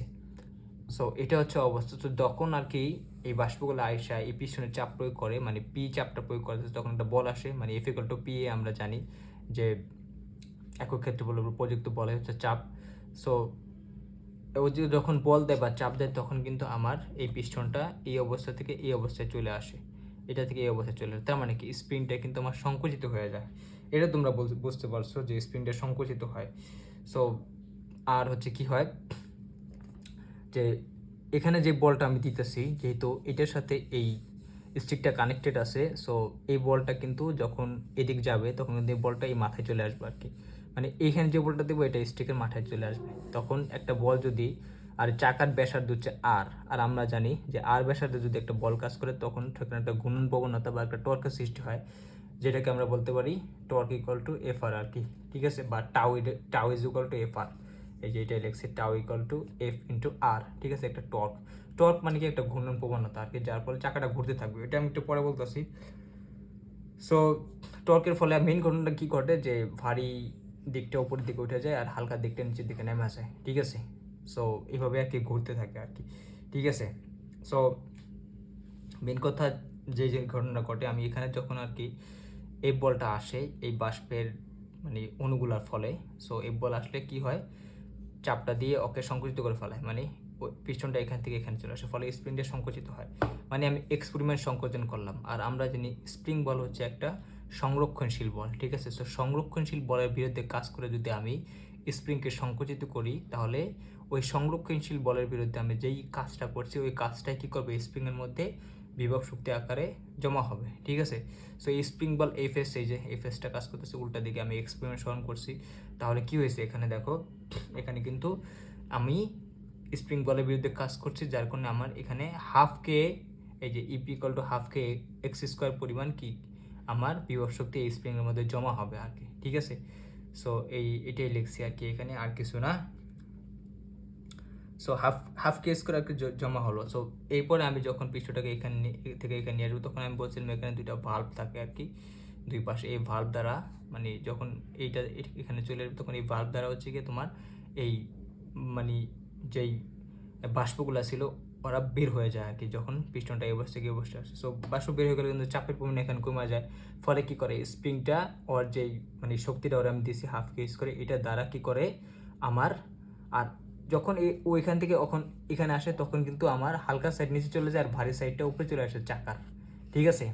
সো এটা হচ্ছে অবস্থা। তো যখন আর কি এই বাষ্পগুলো আইসা এই পিছনে চাপ প্রয়োগ করে, মানে পি চাপটা প্রয়োগ করে, তখন একটা বল আসে, মানে F equal to P A আমরা জানি যে একক ক্ষেত্রফলের উপর প্রযুক্ত বলে হচ্ছে চাপ। সো ও যে যখন বল দেয় বা চাপ দেয় তখন কিন্তু আমার এই পিস্টনটা এই অবস্থা থেকে এই অবস্থায় চলে আসে, এটা থেকে এই অবস্থায় চলে আসে। তার মানে কি স্প্রিংটা কিন্তু আমার সংকুচিত হয়ে যায়। এটা তোমরা বুঝতে পারছো যে স্প্রিংটা সংকুচিত হয়। সো আর হচ্ছে কি হয় যে এখানে যে বলটা আমি দিতেছি, যেহেতু এটার সাথে এই স্টিকটা কানেক্টেড আছে, সো এই বলটা কিন্তু যখন এদিক যাবে তখন কিন্তু এই বলটা এই মাথায় চলে আসবে আর কি। মানে এইখানে যে বলটা দেবো এটা স্টিকের মাথায় চলে আসবে। তখন একটা বল যদি, আর চাকার ব্যাসার্ধ হচ্ছে আর, আর আমরা জানি যে আর ব্যাসার্ধে যদি একটা বল কাজ করে তখন সেখানে একটা ঘূর্ণন প্রবণতা বা একটা টর্কের সৃষ্টি হয়, যেটাকে আমরা বলতে পারি torque equal to F R কি, ঠিক আছে, বা tau is equal to F R. এই যে এটা লিখছি tau equal to F into R, ঠিক আছে, একটা টর্ক। টর্ক মানে কি একটা ঘূর্ণন প্রবণতা আর কি, যার ফলে চাকাটা ঘুরতে থাকবে, এটা আমি একটু পরে বলতেছি। সো টর্কের ফলে মেইন ঘটনাটা কী ঘটে যে ভারী দিকটা উপরের দিকে উঠে যায় আর হালকা দিকটা নিচের দিকে নেমে আসে, ঠিক আছে। সো এইভাবে আর কি ঘুরতে থাকে আর কি, ঠিক আছে। সো মেন কথা যে ঘটনা ঘটে, আমি এখানে যখন আর কি এই বলটা আসে এই বাষ্পের মানে অণুগুলার ফলে, সো এই বল আসলে কি হয়, চাপটা দিয়ে ওকে সংকুচিত করে ফেলায়, মানে পিস্টনটা এখান থেকে এখানে চলে আসে, ফলে স্প্রিংটা সংকুচিত হয়। মানে আমি এক্সপেরিমেন্ট সংকোচন করলাম। আর আমরা জানি স্প্রিং বল হচ্ছে একটা সংরক্ষণশীল বল, ঠিক আছে। সো সংরক্ষণশীল বলের বিরুদ্ধে কাজ করে যদি আমি স্প্রিংকে সংকুচিত করি, তাহলে ওই সংরক্ষণশীল বলের বিরুদ্ধে আমি যেই কাজটা করছি ওই কাজটাই কী করবে, স্প্রিংয়ের মধ্যে বিভব শক্তি আকারে জমা হবে, ঠিক আছে। সো এই স্প্রিং বল এফএস, এই যে এফএসটা কাজ করতেছে উল্টা দিকে, আমি এক্সপেরিমেন্ট স্মরণ করছি। তাহলে কি হয়েছে এখানে দেখো, এখানে কিন্তু আমি স্প্রিং বলের বিরুদ্ধে কাজ করছি, যার কারণে আমার এখানে হাফ কে, এই যে E P equal to half K x square পরিমাণ কি আমার বিভব শক্তি এই স্প্রিংয়ের মধ্যে জমা হবে আর কি, ঠিক আছে। সো এটাই লিখছি আর কি এখানে, আর কিছু না। সো হাফ কেস করে আর কি জমা হলো। সো এরপরে আমি যখন পিস্টনটাকে এখানে থেকে এখানে নিয়ে আসবো, তখন আমি বলছিলাম এখানে দুইটা ভাল্ব থাকে আর কি দুই পাশে। এই ভাল্ব দ্বারা মানে যখন এইটা এখানে চলে আসবে তখন এই ভাল্ব দ্বারা হচ্ছে গিয়ে তোমার এই মানে যেই বাষ্পগুলো ছিল ওরা বের হয়ে যায় আর কি, যখন পিস্টনটা এই অবস্থা গিয়ে অবস্থা আসে। সো বাষ্প বের হয়ে গেলে কিন্তু চাপের পরিমাণ এখানে কমে যায়, ফলে কি করে স্প্রিংটা ওর যেই মানে শক্তিটা ওরা আমি দিয়েছি হাফ কেস করে, এটা দ্বারা কি করে আমার, আর যখন ওইখান থেকে এখানে আসে তখন কিন্তু আমার হালকা সাইড নিচে চলে যায় আর ভারী সাইডটা উপরে চলে আসে চাকার, ঠিক আছে,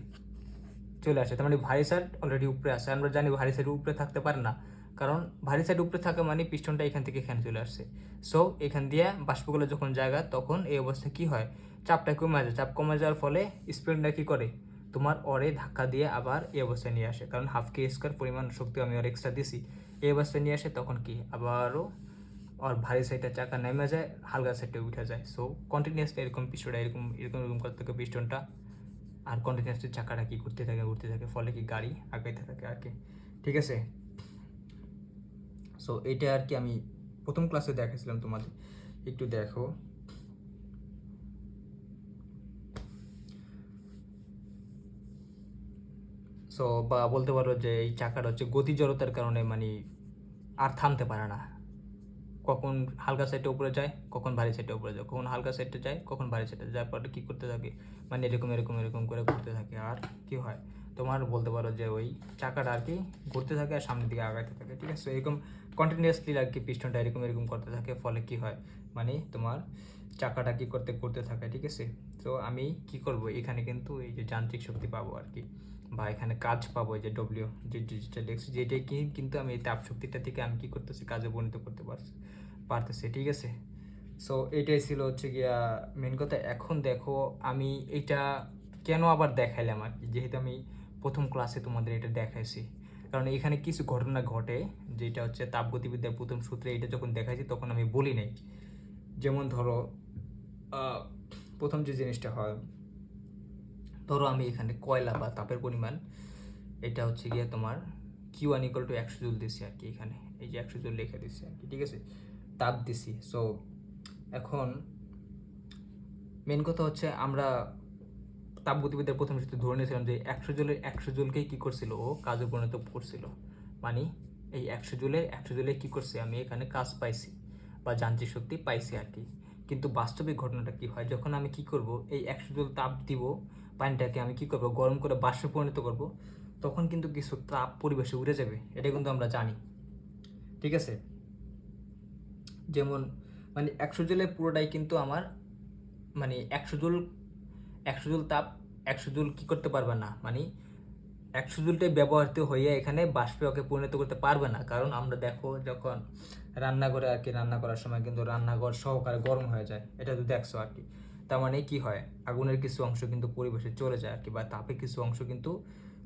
চলে আসে। তার মানে ভারী সাইড অলরেডি উপরে আসে। আমরা জানি ভারী সাইড উপরে থাকতে পারে না, কারণ ভারী সাইড উপরে থাকা মানে পিস্টনটা এখান থেকে এখানে চলে আসছে। সো এখান দিয়ে বাষ্পগুলো যখন জায়গা, তখন এই অবস্থা কি হয়, চাপটা কমে যায়। চাপ কমে যাওয়ার ফলে স্প্রিংটা কি করে তোমার ওরে ধাক্কা দিয়ে আবার এই অবস্থায় নিয়ে আসে, কারণ হাফ কে স্কোয়ার পরিমাণ শক্তি আমি ওর এক্সট্রা দিছি, এই অবস্থায় নিয়ে আসে। তখন কি আবারও আর ভারী সাইডটা চাকা নেমে যায়, হালকা সাইডটা উঠে যায়। সো কন্টিনিউয়াসলি এরকম পিস্টনটা এরকম এরকম এরকম করতে থাকে পিস্টনটা, আর কন্টিনিউয়াসলি চাকাটা কি করতে থাকে ঘুরতে থাকে, ফলে কি গাড়ি আগাইতে থাকে আর কি, ঠিক আছে। সো এটা আর কি আমি প্রথম ক্লাসে দেখাছিলাম তোমাদের, একটু দেখো। সো বা বলতে পারো যে এই চাকাটা হচ্ছে গতি জড়তার কারণে মানে আর থামতে পারে না, কখন হালকা সাইডে উপরে যায়, কখন ভারী সাইডে উপরে যায়, কখন হালকা সাইডে যায়, কখন ভারী সাইডে যায়, পরে কী করতে থাকে, মানে এরকম এরকম এরকম করে ঘুরতে থাকে। আর কি হয় তোমার বলতে পারো যে ওই চাকাটা আর কি ঘুরতে থাকে আর সামনের দিকে আগাতে থাকে, ঠিক আছে। এরকম কন্টিনিউয়াসলি আর কি পিস্টনটা এরকম এরকম করতে থাকে, ফলে কি হয় মানে তোমার চাকাটা কি করতে থাকে, ঠিক আছে। তো আমি কি করব, এখানে কিন্তু এই যে যান্ত্রিক শক্তি পাবো আর কি, বা এখানে কাজ পাবো, এই যে ডব্লিউ যে ডিজিটাল লিখছি, যেটাই কি কিন্তু আমি এই তাপ শক্তিটা থেকে আমি কি করতেছি কাজে পরিণত করতে পারতেছে, ঠিক আছে। সো এটাই ছিল হচ্ছে গিয়া মেন কথা। এখন দেখো আমি এটা কেন আবার দেখাইলাম আর কি, যেহেতু আমি প্রথম ক্লাসে তোমাদের এটা দেখাইছি, কারণ এখানে কিছু ঘটনা ঘটে যেটা হচ্ছে তাপগতিবিদ্যার প্রথম সূত্রে এটা যখন দেখাইছি তখন আমি বলি নাই। যেমন ধরো প্রথম যে জিনিসটা হয়, ধরো আমি এখানে কয়লা বা তাপের পরিমাণ, এটা হচ্ছে গিয়ে তোমার Q1 ইকুয়াল টু 100 জুল দিছি আর কি, এখানে এই যে 100 জুল লিখে দিচ্ছি আর কি, ঠিক আছে, তাপ দিছি। সো এখন মেন কথা হচ্ছে আমরা তাপগতিবিদ্যার প্রথম সূত্রে ধরে নিয়েছিলাম যে 100 জুলকেই কী করছিল ও কাজে পরিণত করছিল, মানে এই 100 জুলে কী করছে, আমি এখানে কাজ পাইছি বা যান্ত্রিক শক্তি পাইছি আর কি। কিন্তু বাস্তবিক ঘটনাটা কী হয়, যখন আমি কী করব, এই 100 জুল তাপ দিব, পানিটাকে আমি কী করব, গরম করে বাষ্পে পরিণত করব, তখন কিন্তু কিছু তাপ পরিবেশে উড়ে যাবে, এটা কিন্তু আমরা জানি। ঠিক আছে, যেমন মানে 100 জুলে পুরোটাই কিন্তু আমার মানে 100 জুল তাপ 100 জুল কী করতে পারবে না, মানে 100 জুলটাই ব্যবহৃত হয়ে এখানে বাষ্পে ওকে পরিণত করতে পারবে না। কারণ আমরা দেখো যখন রান্নাঘরে আর কি রান্না করার সময় কিন্তু রান্নাঘর সহকারে গরম হয়ে যায়, এটা তো দেখছো আর কি। তার মানে কি হয়, আগুনের কিছু অংশ কিন্তু পরিবেশে চলে যায় আর কি, বা তাপে কিছু অংশ কিন্তু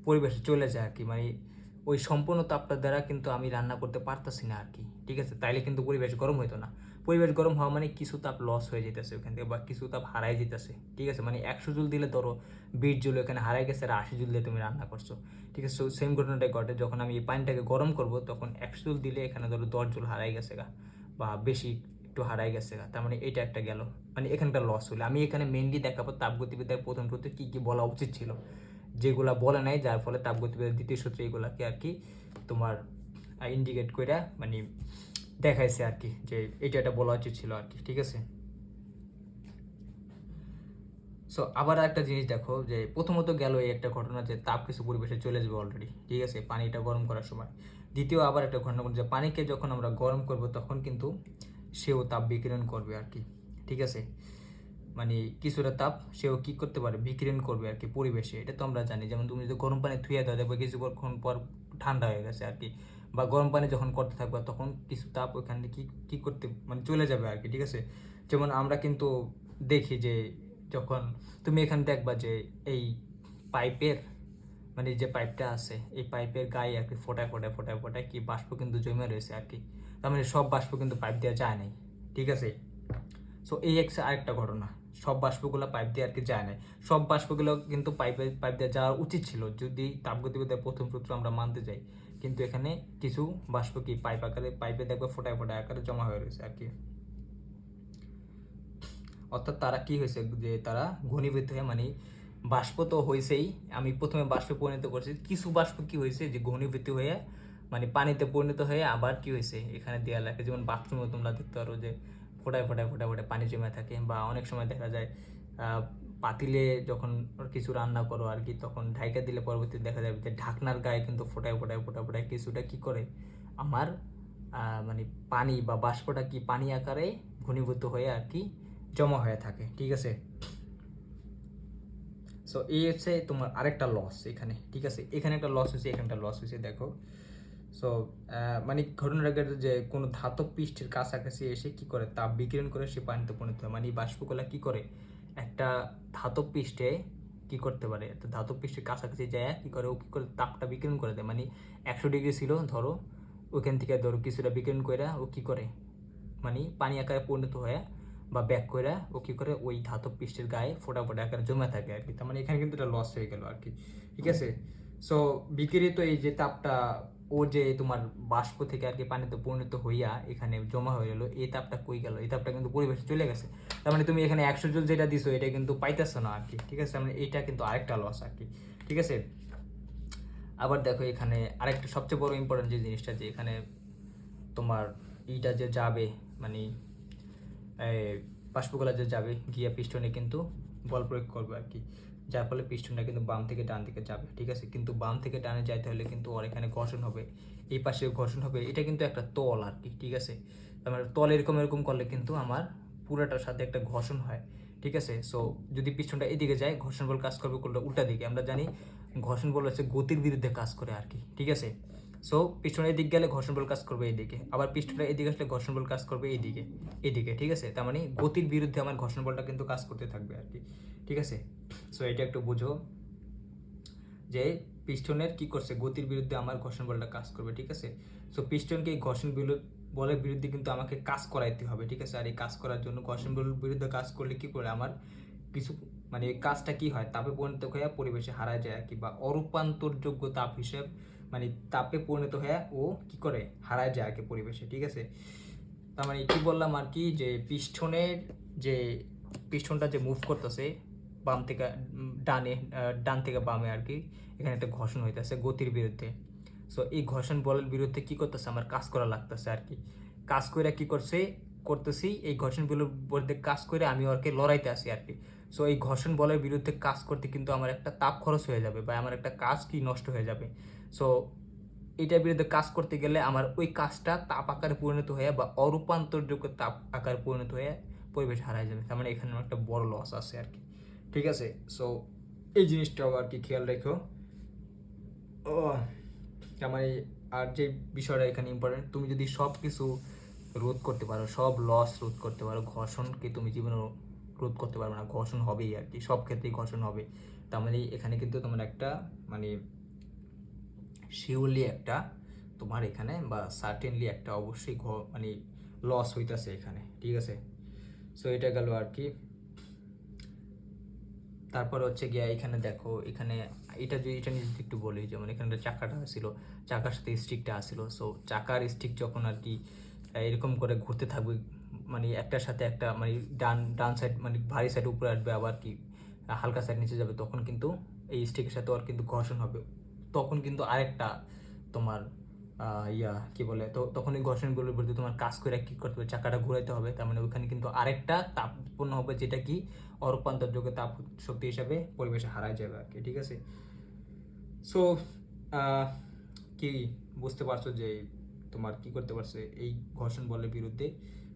পরিবেশে চলে যায় আর কি, মানে ওই সম্পূর্ণ তাপটার দ্বারা কিন্তু আমি রান্না করতে পারতাছি না আর কি। ঠিক আছে, তাইলে কিন্তু পরিবেশ গরম হইতো না। পরিবেশ গরম হওয়া মানে কিছু তাপ লস হয়ে যেতেছে ওখান থেকে, বা কিছু তাপ হারাই যেতেছে। ঠিক আছে, মানে 100 জুল দিলে ধরো 20 জুল এখানে হারাই গেছে, আর 80 জুল দিয়ে তুমি রান্না করছো। ঠিক আছে, সেম ঘটনাটাই ঘটে যখন আমি এই পানিটাকে গরম করব, তখন 100 জুল দিলে এখানে ধরো 10 জুল হারাই গেছে গা, বা বেশি একটু হারাই গেছে গা। তার মানে এটা একটা গেল, মানে এখানটা লস হলো। আমি এখানে মেনলি দেখাবো তাপগতিবিদ্যার প্রথম সূত্রে কী কী বলা উচিত ছিল, যেগুলা বলে নাই, যার ফলে তাপগতিবিদ্যার দ্বিতীয় সূত্রে এগুলাকে আর কি তোমার ইন্ডিকেট করে মানে দেখাইছে আর কি, যে এটা বলা উচিত ছিল আর কি। ঠিক আছে, সো আবার একটা জিনিস দেখো, যে প্রথমত গেল এই একটা ঘটনা যে তাপ কিছু পরিবেশে চলে যাবে অলরেডি, ঠিক আছে, পানিটা গরম করার সময়। দ্বিতীয় আবার একটা ঘটনা যে পানিকে যখন আমরা গরম করব তখন কিন্তু সেও তাপ বিকিরণ করবে আর কি। ঠিক আছে, মানে কিছুটা তাপ সেও কি করতে পারে, বিকিরণ করবে আর কি পরিবেশে, এটা তো আমরা জানি। যেমন তুমি যদি গরম পানি ধুয়ে দাও, দেখবে কিছুক্ষণ পর ঠান্ডা হয়ে গেছে আর কি, বা গরম পানি যখন করতে থাকবে তখন কিছু তাপ ওইখানে কি কি করতে মানে চলে যাবে আর কি। ঠিক আছে, যেমন আমরা কিন্তু দেখি যে যখন তুমি এখানে দেখবা যে এই পাইপের মানে যে পাইপটা আছে, এই পাইপের গায়ে আর কি ফোটায় ফোটায় ফোটায় ফোটায় কি বাষ্প কিন্তু জমে রয়েছে আর কি। তার মানে সব বাষ্প কিন্তু পাইপ দেওয়া যায় নাই। ঠিক আছে, সো এই একটা আরেকটা ঘটনা, সব বাষ্পগুলো পাইপ দিয়ে আর কি যায় নাই। সব বাষ্পগুলো কিন্তু পাইপ দিয়ে যাওয়া উচিত ছিল যদি তাপগতিবিদ্যার প্রথম সূত্র আমরা মানতে যাই। কিন্তু এখানে কিছু বাষ্প কি পাইপে দেখবে ফোটায় ফোটায় আকারে জমা হয়ে রয়েছে আর কি। অর্থাৎ তারা কি হয়েছে, যে তারা ঘনীভূত হয়ে মানে বাষ্প তো হয়েছেই, আমি প্রথমে বাষ্পে পরিণত করছি, কিছু বাষ্প কি হয়েছে যে ঘনীভূত হয়ে মানে পানিতে পরিণত হয়ে আবার কি হয়েছে এখানে দেওয়া লাগে। যেমন বাথরুমে তোমরা দেখতে পারো যে ফোটায় ফোটায় ফোটায় ফোটায় পানি জমে থাকে, বা অনেক সময় দেখা যায় পাতিলে যখন কিছু রান্না করো আর কি, তখন ঢাইকা দিলে পরবর্তীতে দেখা যাবে যে ঢাকনার গায়ে কিন্তু ফোটায় ফোটায় ফোটায় ফোটায় কিছুটা কি করে আমার মানে পানি বা বাষ্পটা কি পানি আকারে ঘনীভূত হয়ে আর কি জমা হয়ে থাকে। ঠিক আছে, সো এই হচ্ছে তোমার আরেকটা লস এখানে। ঠিক আছে, এখানে একটা লস হয়েছে, এখানে একটা লস হয়েছে দেখো। সো মানে ঘটনাটা যে কোনো ধাতব পৃষ্ঠের কাছাকাছি এসে কি করে তাপ বিকিরণ করে সে পানিতে পরিণত হয়, মানে এই বাষ্পগুলা কি করে একটা ধাতব পৃষ্ঠে কি করতে পারে, একটা ধাতব পৃষ্ঠের কাছাকাছি যায় কি করে, ও কি করে তাপটা বিকিরণ করে দেয়। মানে 100 ডিগ্রি ছিল ধরো, ওইখান থেকে ধরো কিছুটা বিকিরণ করে ও কি করে মানে পানি আকারে পরিণত হয়ে বা ব্যাক করে ও কি করে ওই ধাতব পৃষ্ঠের গায়ে ফোটা ফোটা আকারে জমে থাকে আর কি। তার মানে এখানে কিন্তু এটা লস হয়ে গেল আর কি। ঠিক আছে, সো বিকিরিত এই যে তাপটা ও যে তোমার বাষ্প থেকে আর কি পানিতে পরিণত হইয়া এখানে জমা হয়ে গেল, এই তাপটা কই গেল, এই তাপটা কিন্তু পরিবেশে চলে গেছে। তার মানে তুমি এখানে 100 জুল যেটা দিছো এটা কিন্তু পাইতেছো না আর কি। ঠিক আছে, মানে এইটা কিন্তু আরেকটা লস আর কি। ঠিক আছে, আবার দেখো এখানে আরেকটা সবচেয়ে বড় ইম্পর্টেন্ট যে জিনিসটা, যে এখানে তোমার এইটা যে যাবে মানে বাষ্পগুলা যে যাবে গিয়া পিস্টনে কিন্তু বল প্রয়োগ করবে আর কি, যার ফলে পিস্টনটা কিন্তু বাম থেকে ডান দিকে যাবে। ঠিক আছে, কিন্তু বাম থেকে ডানে যাইতে হলে কিন্তু ওর এখানে ঘর্ষণ হবে, এই পাশে ঘর্ষণ হবে, এটা কিন্তু একটা তল আর কি। ঠিক আছে, আমার তল এরকম এরকম করলে কিন্তু আমার পুরোটার সাথে একটা ঘর্ষণ হয়। ঠিক আছে, সো যদি পিস্টনটা এদিকে যায় ঘর্ষণ বল কাজ করবে কোনটা উল্টা দিকে, আমরা জানি ঘর্ষণ বল হচ্ছে গতির বিরুদ্ধে কাজ করে আর কি। ঠিক আছে, সো পিস্টনের এদিক গেলে ঘর্ষণ বল কাজ করবে এইদিকে, আবার পিস্টনটা এদিকে আসলে ঘর্ষণ বল কাজ করবে এইদিকে এদিকে। ঠিক আছে, তার মানে গতির বিরুদ্ধে আমার ঘর্ষণ বলটা কিন্তু কাজ করতে থাকবে আর কি। ঠিক আছে, সো এটা একটু বুঝো যে পিস্টনের কি করছে, গতির বিরুদ্ধে আমার ঘর্ষণ বলটা কাজ করবে। ঠিক আছে, সো পিস্টনকে এই ঘর্ষণ বলের বিরুদ্ধে কিন্তু আমাকে কাজ করাইতে হবে। ঠিক আছে, আর এই কাজ করার জন্য ঘর্ষণ বলের বিরুদ্ধে কাজ করলে কি করে আমার কিছু মানে এই কাজটা কি হয় তাপে পরিণত হয়ে পরিবেশে হারায় যায় আর কি, বা অরূপান্তরযোগ্য তাপ হিসেব মানে তাপে পরিণত হয়ে ও কি করে হারায় যায় আর কি পরিবেশে। ঠিক আছে, তার মানে কি বললাম আর কি, যে পিস্টনের যে পিস্টনটা যে মুভ করতেছে বাম থেকে ডানে, ডান থেকে বামে আর কি এখানে একটা ঘর্ষণ হইতেছে গতির বিরুদ্ধে। সো এই ঘর্ষণ বলের বিরুদ্ধে কী করতেছে, আমার কাজ করা লাগতেছে আর কি। কাজ করে কী করতেছি, এই ঘর্ষণ বলের বিরুদ্ধে কাজ করে আমি ওকে লড়াইতে আসি আর কি। সো এই ঘর্ষণ বলের বিরুদ্ধে কাজ করতে কিন্তু আমার একটা তাপ খরচ হয়ে যাবে বা আমার একটা কাজ কি নষ্ট হয়ে যাবে। সো এটার বিরুদ্ধে কাজ করতে গেলে আমার ওই কাজটা তাপ আকারে পরিণত হয়ে বা অরূপান্তরযোগ্য তাপ আকারে পরিণত হয়ে পরিবেশ হারায় যাবে। তার মানে এখানে আমার একটা বড় লস আছে আর কি। ঠিক আছে, সো এই জিনিসটাও আর কি খেয়াল রেখো। ও তার মানে আর যে বিষয়টা এখানে ইম্পর্টেন্ট, তুমি যদি সব কিছু রোধ করতে পারো, সব লস রোধ করতে পারো, ঘর্ষণকে তুমি জীবনে রোধ করতে পারবে না, ঘর্ষণ হবেই আর কি, সব ক্ষেত্রেই ঘর্ষণ হবে। তার মানে এখানে কিন্তু তোমার একটা মানে শিওরলি একটা তোমার এখানে বা সার্টেনলি একটা অবশ্যই মানে লস হইতেছে এখানে। ঠিক আছে, সো এটা গেল আর কি। তারপর হচ্ছে গিয়া এখানে দেখো, এখানে এটা নিয়ে যদি একটু বলি, যেমন এখানে চাকাটা ছিল, চাকার সাথে স্টিকটা আসছিল। সো চাকার স্টিক যখন আর কি এরকম করে ঘুরতে থাকবে, মানে একটার সাথে একটা মানে ডান সাইড মানে ভারী সাইড উপরে আসবে, আবার কি হালকা সাইড নিচে যাবে, তখন কিন্তু এই স্টিকের সাথে আর কিন্তু ঘর্ষণ হবে। তখন কিন্তু আরেকটা তোমার কি বলে, তো তখন এই ঘর্ষণগুলোর বিরুদ্ধে তোমার কাজ করে কী করতে হবে, চাকাটা ঘুরাইতে হবে। তার মানে ওইখানে কিন্তু আরেকটা তাপ উৎপন্ন হবে, যেটা কি অরূপান্তরযোগ্য তাপ শক্তি হিসাবে পরিবেশে হারায় যাবে আর কি। ঠিক আছে, সো কি বুঝতে পারছো যে তোমার কি করতে পারছে, এই ঘর্ষণ বলের বিরুদ্ধে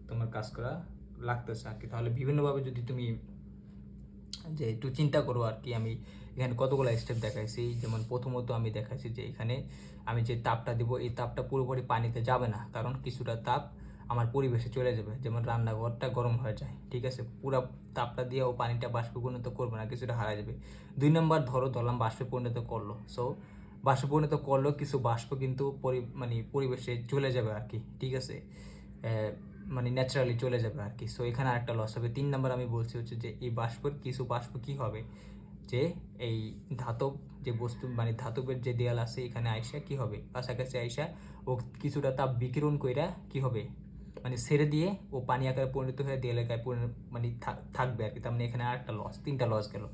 তোমার কাজ করা লাগতেছে আর কি। তাহলে বিভিন্নভাবে যদি তুমি যে একটু চিন্তা করো আর কি, আমি এখানে কতগুলো স্টেপ দেখাইছি। যেমন প্রথমত আমি দেখাইছি যে এখানে আমি যে তাপটা দিব, এই তাপটা পুরোপুরি পানিতে যাবে না, কারণ কিছুটা তাপ আমার পরিবেশে চলে যাবে, যেমন রান্নাঘরটা গরম হয়ে যায়। ঠিক আছে, পুরো তাপটা দিয়ে ও পানিটা বাষ্পে পরিণত করবে না, কিছুটা হারা যাবে। 2 নম্বর ধরলাম বাষ্পে পরিণত করলো। সো বাষ্পে পরিণত করলেও কিছু বাষ্প কিন্তু মানে পরিবেশে চলে যাবে আর কি। ঠিক আছে, মানে ন্যাচারালি চলে যাবে আর কি। সো এখানে আরেকটা লস হবে। 3 নম্বর আমি বলছি হচ্ছে যে এই কিছু বাষ্প কী হবে, যে এই ধাতব যে বস্তু মানে ধাতবের যে দেয়াল আছে এখানে আইসা কি হবে, কাছাকাছি আইসা ও কিছুটা তাপ বিকিরণ কইরা কি হবে, মানে ছেড়ে দিয়ে ও পানি আকারে পরিণত হয়ে দেয়াল আকারে মানে থাকবে আর কি। তার মানে এখানে আরেকটা লস, 3টা লস গেল।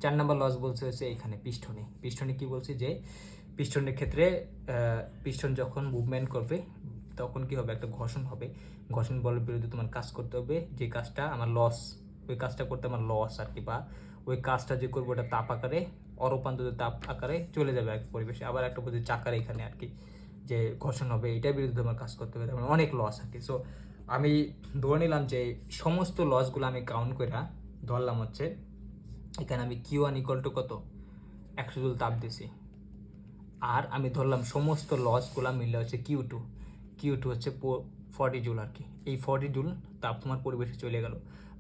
4 নম্বর লস বলছে হচ্ছে এখানে পিস্টনে কি বলছি, যে পিস্টনের ক্ষেত্রে পিস্টন যখন মুভমেন্ট করবে তখন কি হবে, একটা ঘর্ষণ হবে। ঘর্ষণ বলের বিরুদ্ধে তোমার কাজ করতে হবে, যে কাজটা আমার লস, ওই কাজটা করতে আমার লস আর কি, বা ওই কাজটা যে করবো ওটা তাপ আকারে অরূপান্তরিত তাপ আকারে চলে যাবে আর কি পরিবেশে। আবার একটা বলছে চাকার এখানে আর কি যে ঘর্ষণ হবে, এটার বিরুদ্ধে আমার কাজ করতে হবে, মানে অনেক লস আর কি। সো আমি ধরে নিলাম যে সমস্ত লসগুলো আমি কাউন্ট করে ধরলাম হচ্ছে এখানে আমি Q1 ইকুয়াল টু কত, 100 জুল তাপ দিছি। আর আমি ধরলাম সমস্ত লসগুলো মিললে হচ্ছে Q2 হচ্ছে 40 জুল আর কি। এই 40 জুল তাপ তোমার পরিবেশে চলে গেল,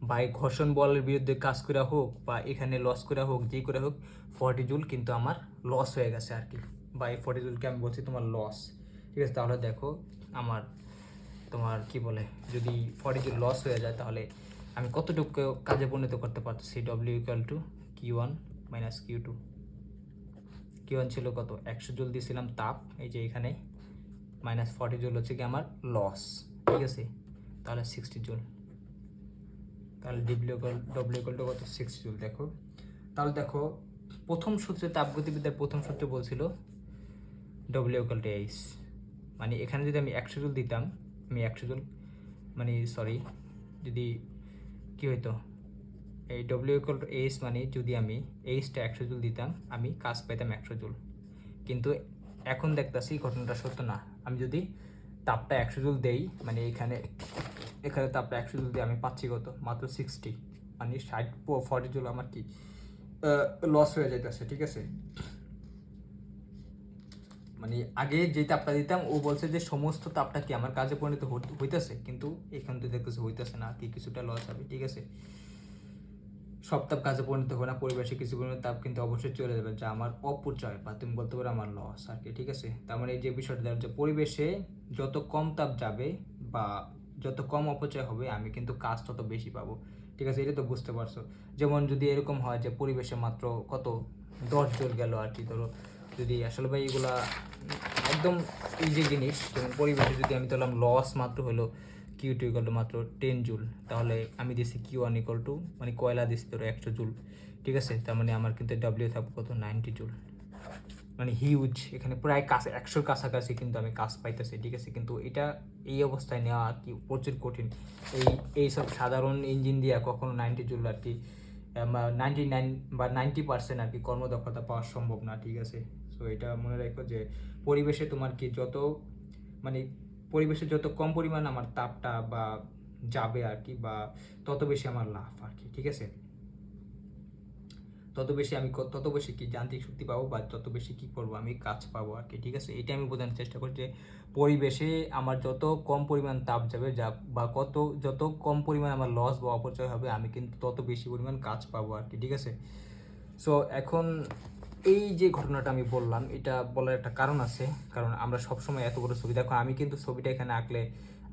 বা এই ঘর্ষণ বলের বিরুদ্ধে কাজ করা হোক বা এখানে লস করা হোক, যেই করে হোক 40 জুল কিন্তু আমার লস হয়ে গেছে আর কি, বা এই 40 জুলকে আমি বলছি তোমার লস। ঠিক আছে, তাহলে দেখো আমার তোমার কি বলে, যদি 40 জুল লস হয়ে যায় তাহলে আমি কতটুকু কাজে পরিণত করতে পারতেছি। W equal to Q1 minus Q2। Q1 ছিল কত, 100 জুল দিয়েছিলাম তাপ, এই যে এখানে মাইনাস 40 জুল হচ্ছে কি আমার লস। ঠিক আছে, তাহলে 60 জুল, তাহলে W ইকুয়াল টু কত, 60 জুল। দেখো তাহলে দেখো প্রথম সূত্রে, তাপগতিবিদ্যার প্রথম সূত্রে বলছিল W ইকুয়াল টু H, মানে এখানে যদি আমি 100 জুল দিতাম, আমি 100 জুল মানে সরি, যদি কী হইতো, এই W ইকুয়াল টু H মানে যদি আমি Hটা 100 জুল দিতাম আমি কাজ পাইতাম 100 জুল। কিন্তু এখন দেখতেছি ঘটনাটা সত্য না। আমি যদি তাপটা 100 জুল দেই, মানে এখানে তাপটা 100 জুল দিয়ে আমি পাচ্ছি কত, মাত্র 60, মানে 40 জুল আমার কি লস হয়ে যাইতেছে। ঠিক আছে, মানে আগে যে তাপটা দিতাম ও বলছে যে সমস্ত তাপটা কি আমার কাজে পরিণত হইতেছে, কিন্তু এখান থেকে দেখতেছে হইতেছে না, কি কিছুটা লস হবে। ঠিক আছে, সব তাপ কাজে পরিণত হবে না, পরিবেশে কিছু পরিমাণ তাপ কিন্তু অবশ্যই চলে যাবে, যা আমার অপচয় বা তুমি বলতে পারো আমার লস আর কি। ঠিক আছে, তার মানে এই যে বিষয়টা দেখো যে পরিবেশে যত কম তাপ যাবে বা যত কম অপচয় হবে আমি কিন্তু কাজ তত বেশি পাবো। ঠিক আছে, এটা তো বুঝতে পারছো। যেমন যদি এরকম হয় যে পরিবেশে মাত্র কত 10 জুল গেল আর কি, ধরো যদি আসলে ভাই এগুলা একদম ইজি জিনিস, যেমন পরিবেশে যদি আমি ধরলাম লস মাত্র হলো কিউ টু ইকুয়াল টু মাত্র 10 জুল, তাহলে আমি দিছি কিউ ওয়ান ইকুয়াল টু মানে কয়লা দিচ্ছি ধরো 100 জুল, ঠিক আছে, তার মানে আমার কিন্তু ডাব্লিউ থাকবে কত 90 জুল, মানে হিউজ, এখানে প্রায় কাছে 100-র কাছাকাছি কিন্তু আমি কাজ পাইতেছি, ঠিক আছে। কিন্তু এটা এই অবস্থায় নেওয়া আর কি প্রচুর কঠিন। এইসব সাধারণ ইঞ্জিন দিয়ে কখনো 90 জুল আর কি 99 বা 90% আর কি কর্মদক্ষতা পাওয়া সম্ভব না, ঠিক আছে। সো এটা মনে রাখো যে পরিবেশে তোমার কি যত মানে পরিবেশে যত কম পরিমাণ আমার তাপটা বা যাবে আর কি, বা তত বেশি আমার লাভ আর কি, ঠিক আছে। তত বেশি কি যান্ত্রিক শক্তি পাবো, বা তত বেশি কি করবো আমি কাজ পাবো আর কি, ঠিক আছে। এটা আমি বোঝানোর চেষ্টা করছি যে পরিবেশে আমার যত কম পরিমাণ তাপ যাবে বা যত কম পরিমাণ আমার লস বা অপচয় হবে, আমি কিন্তু তত বেশি পরিমাণ কাজ পাবো আর কি, ঠিক আছে। সো এখন এই যে ঘটনাটা আমি বললাম, এটা বলার একটা কারণ আছে, কারণ আমরা সবসময় এত বড় ছবি দেখো, আমি কিন্তু ছবিটা এখানে আঁকলে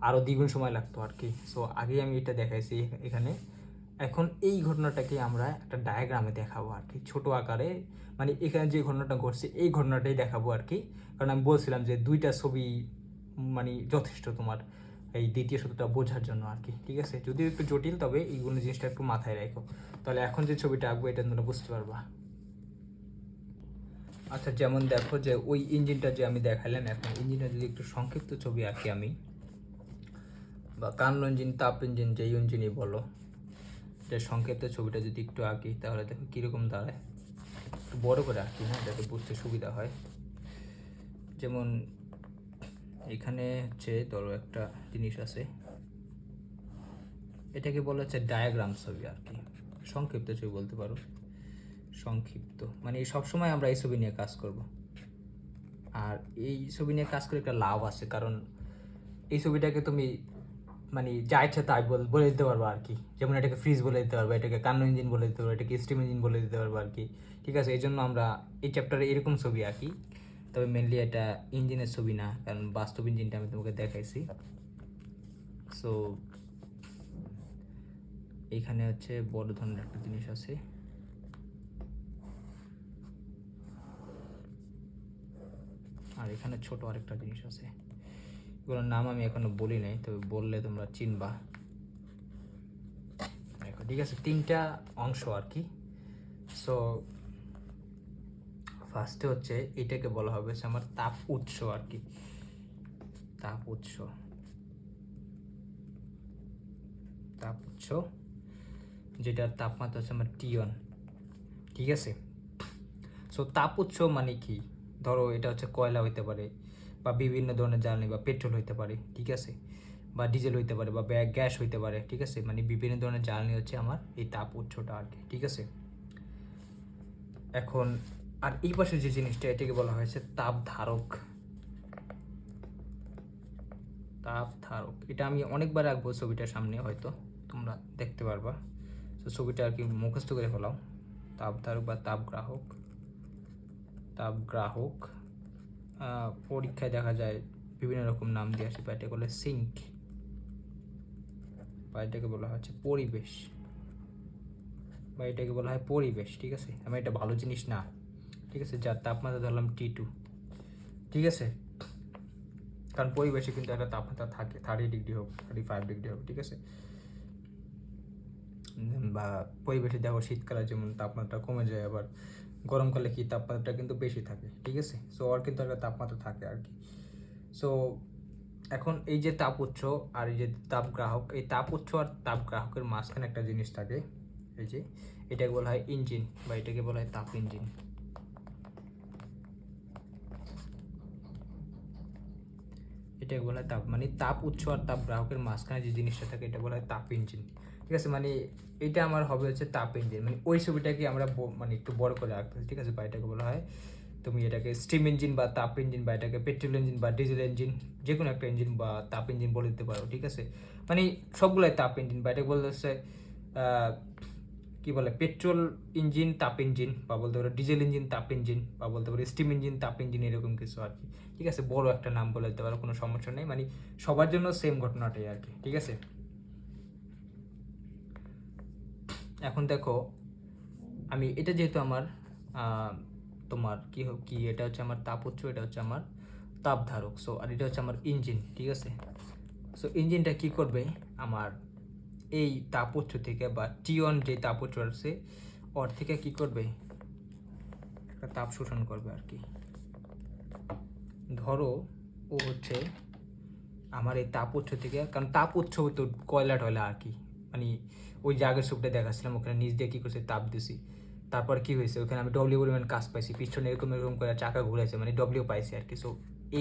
আরও দ্বিগুণ সময় লাগতো আর কি। সো আগেই আমি এটা দেখাইছি এখানে। এখন এই ঘটনাটাকে আমরা একটা ডায়াগ্রামে দেখাবো আর কি, ছোট আকারে, মানে এখানে যে ঘটনাটা ঘটছে এই ঘটনাটাই দেখাবো আর কি। কারণ আমি বলছিলাম যে দুইটা ছবি মানে যথেষ্ট তোমার এই দ্বিতীয় সূত্রটা বোঝার জন্য আর কি, ঠিক আছে। যদিও একটু জটিল, তবে এইগুলো জিনিসটা একটু মাথায় রাখো, তাহলে এখন যে ছবিটা আঁকবো এটা তোমরা বুঝতে পারবা। আচ্ছা, যেমন দেখো যে ওই ইঞ্জিনটা যে আমি দেখালাম, এখন ইঞ্জিনটা যদি একটু সংক্ষিপ্ত ছবি আঁকি আমি, বা কার্নো ইঞ্জিন, তাপ ইঞ্জিন, যেই ইঞ্জিনই বলো, যে সংক্ষিপ্ত ছবিটা যদি একটু আঁকি তাহলে দেখো কীরকম দাঁড়ায়। একটু বড় করে আঁকি, হ্যাঁ, যাতে বুঝতে সুবিধা হয়। যেমন এখানে হচ্ছে ধরো একটা জিনিস আছে, এটাকে বলা হচ্ছে ডায়াগ্রাম ছবি আর কি, সংক্ষিপ্ত ছবি বলতে পারো। সংক্ষিপ্ত মানে সবসময় আমরা এই ছবি নিয়ে কাজ করব, আর এই ছবি নিয়ে কাজ করে একটা লাভ আছে, কারণ এই ছবিটাকে তুমি মানে যা ইচ্ছা তাই বলে দিতে পারবো আর কি। যেমন এটাকে ফ্রিজ বলে দিতে পারবো, এটাকে কার্নো ইঞ্জিন বলে দিতে পারবো, এটাকে স্টিম ইঞ্জিন বলে দিতে পারবো আর কি, ঠিক আছে। এই জন্য আমরা এই চ্যাপ্টারে এরকম ছবি আঁকি, তবে মেনলি এটা ইঞ্জিনের ছবি না, কারণ বাস্তব ইঞ্জিনটা আমি তোমাকে দেখাইছি। সো এইখানে হচ্ছে বড় ধরনের একটা জিনিস আছে, আর এখানে ছোট আরেকটা জিনিস আছে, এগুলোর নাম আমি এখনো বলি নাই, তবে বললে তোমরা চিনবা। দেখো, ঠিক আছে, তিনটা অংশ আর কি। সো ফার্স্টে হচ্ছে এটাকে বলা হবে আমার তাপ উৎস আর কি, তাপ উৎস, তাপ উৎস যেটার তাপমাত্রা হচ্ছে আমার T1, ঠিক আছে। সো তাপ উৎস মানে কি, ধরো এটা হচ্ছে কয়লা হইতে পারে, বা বিভিন্ন ধরনের জ্বালানি বা পেট্রোল হইতে পারে, ঠিক আছে, বা ডিজেল হইতে পারে, বা গ্যাস হইতে পারে, ঠিক আছে। মানে বিভিন্ন ধরনের জ্বালানি হচ্ছে আমার এই তাপ উৎসটা আর কি, ঠিক আছে। এখন আর এই পাশে যে জিনিসটা, এটাকে বলা হয়েছে তাপ ধারক, তাপ ধারক। এটা আমি অনেকবার আঁকবো ছবিটার সামনে, হয়তো তোমরা দেখতে পারবা। তো ছবিটা আর কি মুখস্থ করে ফেলাও। তাপ ধারক বা তাপ গ্রাহক, তাপ গ্রাহক পরীক্ষায় দেখা যায় বিভিন্ন রকম নাম দিয়ে আসে, বা এটাকে বলে সিঙ্ক, বা এটাকে বলা হচ্ছে পরিবেশ, বা এটাকে বলা হয় পরিবেশ, ঠিক আছে। আমি এটা ভালো জিনিস না, ঠিক আছে, যার তাপমাত্রা ধরলাম T2, ঠিক আছে। কারণ পরিবেশে কিন্তু একটা তাপমাত্রা থাকে, 30 ডিগ্রি হোক, 35 ডিগ্রি হোক, ঠিক আছে। বা পরিবেশে দেখো শীতকালে যেমন তাপমাত্রা কমে যায়, আবার গরমকালে কি তাপমাত্রাটা কিন্তু বেশি থাকে, ঠিক আছে। সো ওর কিন্তু একটা তাপমাত্রা থাকে আর কি। সো এখন এই যে তাপ উৎস আর এই যে তাপ গ্রাহক, এই তাপ উৎস আর তাপ গ্রাহকের মাঝখানে একটা জিনিস থাকে, এই যে এটাকে বলা হয় ইঞ্জিন, বা এটাকে বলা হয় তাপ ইঞ্জিন, এটাকে বলা হয় তাপ, মানে তাপ উৎস আর তাপ গ্রাহকের মাঝখানে যে জিনিসটা থাকে এটা বলা হয় তাপ ইঞ্জিন, ঠিক আছে। মানে এটা আমার হবে হচ্ছে তাপ ইঞ্জিন, মানে ওই ছবিটাকে আমরা মানে একটু বড় করে রাখতে হয়, ঠিক আছে। বা এটাকে বলা হয়, তুমি এটাকে স্টিম ইঞ্জিন বা তাপ ইঞ্জিন, বা এটাকে পেট্রোল ইঞ্জিন বা ডিজেল ইঞ্জিন, যে কোনো একটা ইঞ্জিন বা তাপ ইঞ্জিন বলে দিতে পারো, ঠিক আছে। মানে সবগুলাই তাপ ইঞ্জিন, বা এটাকে বলতে হচ্ছে কি বলে পেট্রোল ইঞ্জিন তাপ ইঞ্জিন, বা বলতে পারো ডিজেল ইঞ্জিন তাপ ইঞ্জিন, বা বলতে পারো স্টিম ইঞ্জিন তাপ ইঞ্জিন, এরকম কিছু আর কি, ঠিক আছে। বড় একটা নাম বলে দিতে পারো, কোনো সমস্যা নেই, মানে সবার জন্য সেম ঘটনাটাই আর কি, ঠিক আছে। এখন দেখো আমি এটা যেহেতু আমার তোমার কি এটা হচ্ছে আমার তাপ উৎস, এটা হচ্ছে আমার তাপ ধারক, সো আর এটা হচ্ছে আমার ইঞ্জিন, ঠিক আছে। সো ইঞ্জিনটা কি করবে, আমার এই তাপ উৎস থেকে বা টিওন যে তাপ উৎস আছে ওর থেকে কি করবে, একটা তাপ শোষণ করবে আর কি। ধরো ও হচ্ছে আমার এই তাপ উৎস থেকে, কারণ তাপ উৎস তো কয়লা টয়লা আর কি, মানে ওই যে আগের সুপটা দেখাচ্ছিলাম ওখানে নিচ দিয়ে কী করছে তাপ দিছি, তারপর কি হয়েছে ওখানে আমি ডব্লিউ পরিমাণ কাজ পাইছি, পিছনে এরকম এরকম করে চাকা ঘুরেছে, মানে ডব্লিউ পাইছি আর কি। সো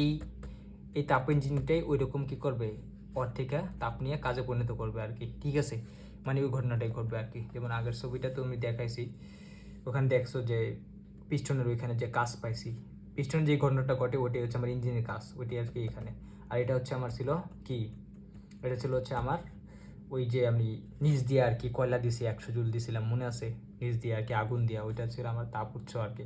এই এই তাপ ইঞ্জিনটাই ওই রকম কী করবে, ওর থেকে তাপ নিয়ে কাজে পরিণত করবে আর কি, ঠিক আছে। মানে ওই ঘটনাটাই ঘটবে আর কি। যেমন আগের ছবিটা তো আমি দেখাইছি, ওখানে দেখছো যে পিস্টনের ওইখানে যে কাজ পাইছি, পিস্টনের যে ঘটনাটা ঘটে ওইটাই হচ্ছে আমার ইঞ্জিনের কাজ, ওইটাই আর কি এখানে। আর এটা হচ্ছে আমার ছিল কি, এটা ছিল হচ্ছে আমার ওই যে আমি নিচ দিয়ে আর কি কয়লা দিয়েছি, 100 জুল দিয়েছিলাম মনে আছে, নিচ দিয়ে আর কি আগুন দিয়া, ওইটা ছিল আমার তাপ উৎস আর কি।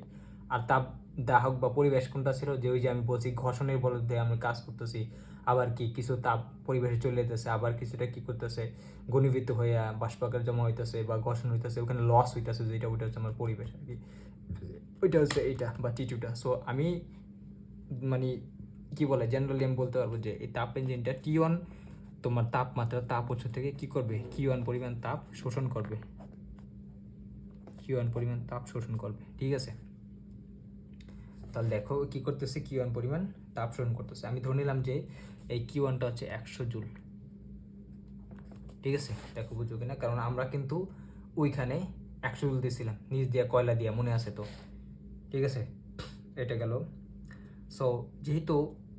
আর তাপ দাহক বা পরিবেশ কোনটা ছিল, যে ওই যে আমি বলছি ঘর্ষণের বল দিয়ে আমি কাজ করতেছি, আবার কি কিছু তাপ পরিবেশে চলে যেতেছে, আবার কিছুটা কি করতেছে ঘনীভূত হইয়া বাষ্পাকার জমা হইতেছে বা ঘর্ষণ হইতেছে, ওখানে লস হইতেছে, যেটা ওইটা হচ্ছে আমার পরিবেশ আর কি। ওইটা হচ্ছে এইটা বা টিটুটা। সো আমি মানে কি বলে জেনারেলি আমি বলতে পারবো যে এই তাপ ইঞ্জিনটা টি1 তোমার তাপমাত্রা তাপ উৎস থেকে কি করবে, কিউ1 পরিমাণ তাপ শোষণ করবে, কিউ1 পরিমাণ তাপ শোষণ করবে, ঠিক আছে। তাহলে দেখো কি করতেছে, কিউ1 পরিমাণ তাপ শোষণ করতেছে। আমি ধরে নিলাম যে এই কিউ1টা হচ্ছে 100 জুল, ঠিক আছে। দেখো বুঝো কিনা, কারণ আমরা কিন্তু ওইখানে 100 জুল দিয়েছিলাম নিচ দিয়ে কয়লা দিয়া, মনে আছে তো, ঠিক আছে। এটা গেল। সো যেহেতু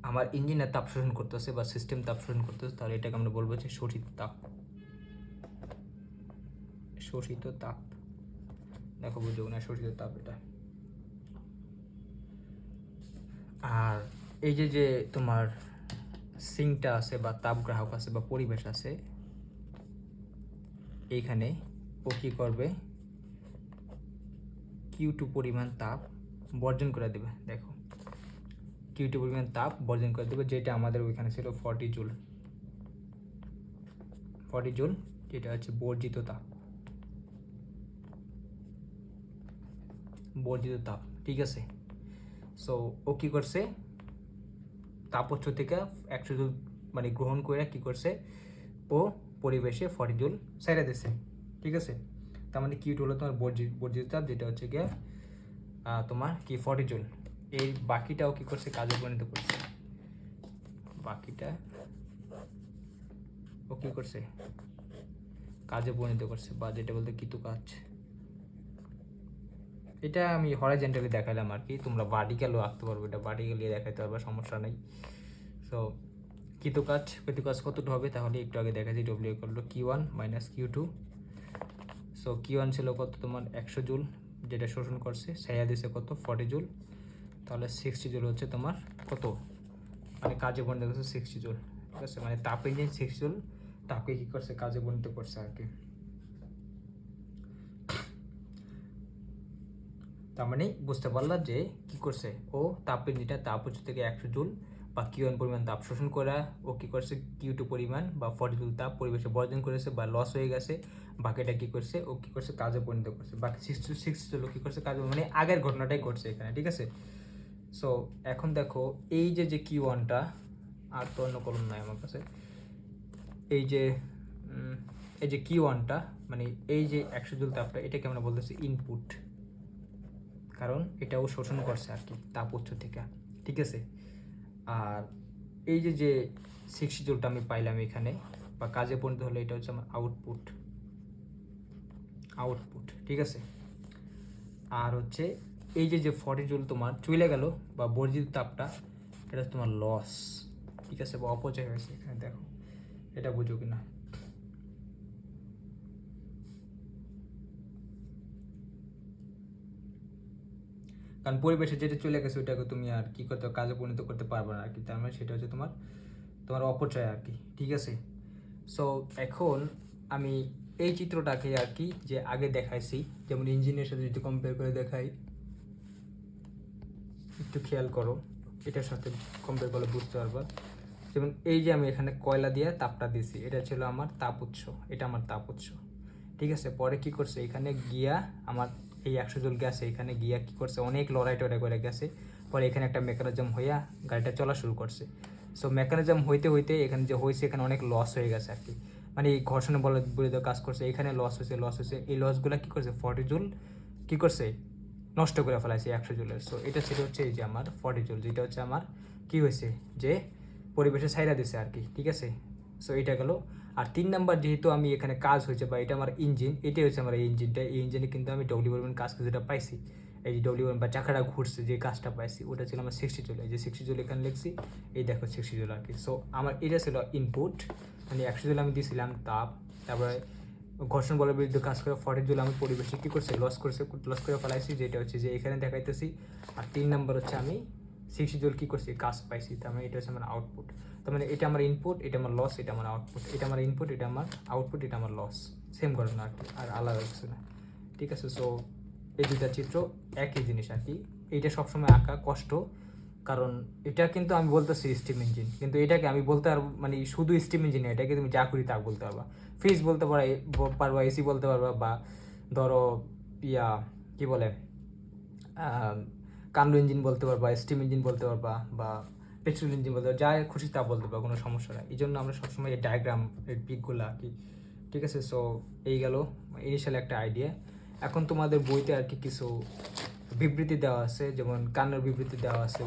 আমার ইঞ্জিনের তাপ শোষণ করতেছে বা সিস্টেম তাপ শোষণ করতেছে, তাহলে এটাকে আমরা বলবো যে শোষিত তাপ, শোষিত তাপ। দেখো বুঝো না, শোষিত তাপ এটা। আর এই যে যে তোমার সিঙ্কটা আছে বা তাপ গ্রাহক আছে বা পরিবেশ আছে, এইখানে ও কী করবে, কিউ2 পরিমাণ তাপ বর্জন করে দেবে। দেখো কিউ2 পরিমাণ তাপ বর্জন করে দেবে, যেটা আমাদের ওইখানে ছিল 40 জুল, 40 জুল, যেটা হচ্ছে বর্জিত তাপ, বর্জিত তাপ, ঠিক আছে। সো ও কী করছে, তাপ উৎস থেকে 100 জুল মানে গ্রহণ করে কী করছে, ও পরিবেশে 40 জুল ছেড়ে দিচ্ছে, ঠিক আছে। তার মানে কিউ2 হলো তোমার বর্জিত তাপ, যেটা হচ্ছে গিয়ে তোমার কি 40 জুল। এই বাকিটাও কি করছে, কাজে পরিণত করছে, বাকিটা ও কি করছে, কাজে পরিণত করছে, বা যেটা বলতে কিতু কাজ। এটা আমি হরাইজন্টালি দেখালাম আর কি, তোমরা ভার্টিক্যালও আঁকতে পারবে, এটা ভার্টিক্যালি দেখাইতে পারবে, সমস্যা নেই। সো কিতু কাজ কতটুকু হবে, তাহলে একটু আগে দেখাচ্ছি, ডব্লিউ করলো কিউ1 মাইনাস কিউ2। সো কিউ1 ছিল কত তোমার 100 জুল, যেটা শোষণ করছে, ছায়া দিছে কত 40 জুল, তাহলে 60 জুল হচ্ছে তোমার কত, মানে কাজে পরিণত করছে 60 জুল, ঠিক আছে। মানে তাপ ইঞ্জিন 60 জুল তাপকে কী করছে, কাজে পরিণত করছে আর কি। তার মানে বুঝতে পারলাম যে কি করছে, ও তাপ ইঞ্জিনটা তাপ উৎস থেকে 100 জুল বা কিউ1 পরিমাণ তাপ শোষণ করা, ও কী করছে কিউ2 পরিমাণ বা 40 জুল তাপ পরিবেশে বর্জন করেছে বা লস হয়ে গেছে, বাকিটা কী করছে, ও কী করছে কাজে পরিণত করছে, বাকি 60 জুল কী করছে কাজে, মানে আগের ঘটনাটাই ঘটছে এখানে, ঠিক আছে। সো এখন দেখো এই যে যে কিউ1টা, আর তো অন্য কলম নাই আমার কাছে, এই যে কিউ1টা মানে এই যে 100 জুল তাপটা, এটাকে আমরা বলতেছি ইনপুট, কারণ এটাও শোষণ করছে আর কি তাপ উৎস থেকে, ঠিক আছে। আর এই যে যে 60 জুলটা আমি পাইলাম এখানে বা কাজে পরিণত হলে, এটা হচ্ছে আমার আউটপুট, ঠিক আছে। আর হচ্ছে এই যে যে 40 জুল তোমার চলে গেল বা বর্জিত তাপটা, এটা তোমার লস, ঠিক আছে, বা অপচয় হয়েছে এখানে, দেখো এটা বুঝো কিনা। কারণ পরিবেশে যেটা চলে গেছে ওইটাকে তুমি আর কি করতে, কাজে পরিণত করতে পারবে না আর কি, তার মানে সেটা হচ্ছে তোমার তোমার অপচয় আর কি, ঠিক আছে। সো এখন আমি এই চিত্রটাকে আর কি যে আগে দেখাইছি, যেমন ইঞ্জিনের সাথে যদি কম্পেয়ার করে দেখাই, একটু খেয়াল করো, এটার সাথে কম্পেয়ার করলে বুঝতে পারবা। যেমন এই যে আমি এখানে কয়লা দিয়ে তাপটা দিছি, এটা ছিল আমার তাপ উৎস, এটা আমার তাপ উৎস, ঠিক আছে। পরে কি করছে, এখানে গিয়া আমার এই 100 জুল গেছে, এখানে গিয়া কি করছে, অনেক লড়াই টড়াই করে গেছে, পরে এখানে একটা মেকানিজম হইয়া গাড়িটা চলা শুরু করছে। সো মেকানিজম হইতে হইতে এখানে যে হয়েছে এখানে অনেক লস হয়ে গেছে আর কি, মানে এই ঘর্ষণে বলের বিরুদ্ধে কাজ করছে, এখানে লস হয়েছে, এই লসগুলো কী করছে 40 জুল কী করছে নষ্ট করে ফেলাইছে 100 জুলের। সো এটা ছিল হচ্ছে এই যে আমার 40 জুল, যেটা হচ্ছে আমার কী হয়েছে যে পরিবেশে ছাইরা দিছে আর কি, ঠিক আছে। সো এটা গেল। আর 3 নাম্বার যেহেতু আমি এখানে কাজ হয়েছে বা এটা আমার ইঞ্জিন, এটাই হচ্ছে আমার এই ইঞ্জিনটা, এই ইঞ্জিনে কিন্তু আমি ডব্লিউ পরিমাণ কাজ যেটা পাইছি, এই যে ডব্লিউ বা চাকাটা ঘুরছে যে কাজটা পাইছি ওটা ছিল আমার 60 জুল, এই যে 60 জুল এখানে লিখছি, এই দেখো 60 জুল আর কি। সো আমার এটা ছিল ইনপুট, মানে 100 জুল আমি দিয়েছিলাম তাপ, তারপরে ঘর্ষণ বলের বিরুদ্ধে কাজ করে 40 জুল আমি পরিবেশে কী করছে লস করে ফেলাইছি, যেটা হচ্ছে যে এখানে দেখাইতেছি। আর 3 নাম্বার হচ্ছে আমি 60 জুল কী করছি কাজ পাইছি, তার মানে এটা হচ্ছে আমার আউটপুট। তার মানে এটা আমার ইনপুট, এটা আমার লস, এটা আমার আউটপুট, এটা আমার ইনপুট, এটা আমার আউটপুট, এটা আমার লস, সেম ঘটনা আর কি, আর আলাদা কিছু না, ঠিক আছে। সো এই দুইটা চিত্র একই জিনিস আর কি। এইটা সবসময় আঁকা কষ্ট, কারণ এটা কিন্তু আমি বলতেছি স্টিম ইঞ্জিন, কিন্তু এটাকে আমি বলতে পারবো মানে শুধু স্টিম ইঞ্জিন, এটাকে তুমি যা করি তা বলতে পারবা, ফ্রিজ বলতে পারবা, এসি বলতে পারবা, বা ধরো ইয়া কী বলে কান্ডু ইঞ্জিন বলতে পারবা, স্টিম ইঞ্জিন বলতে পারবা, বা পেট্রোল ইঞ্জিন বলতে পারবা, যা খুশি তা বলতে পারবা, কোনো সমস্যা নেই। এই জন্য আমরা সবসময় এই ডায়াগ্রাম এর পিকগুলো আঁকি, ঠিক আছে। সো এই গেল ইনিশিয়াল একটা আইডিয়া। এখন তোমাদের বইতে আর কি কিছু বিবৃতি দেওয়া আছে, যেমন কান্নার বিবৃতি দেওয়া আছে।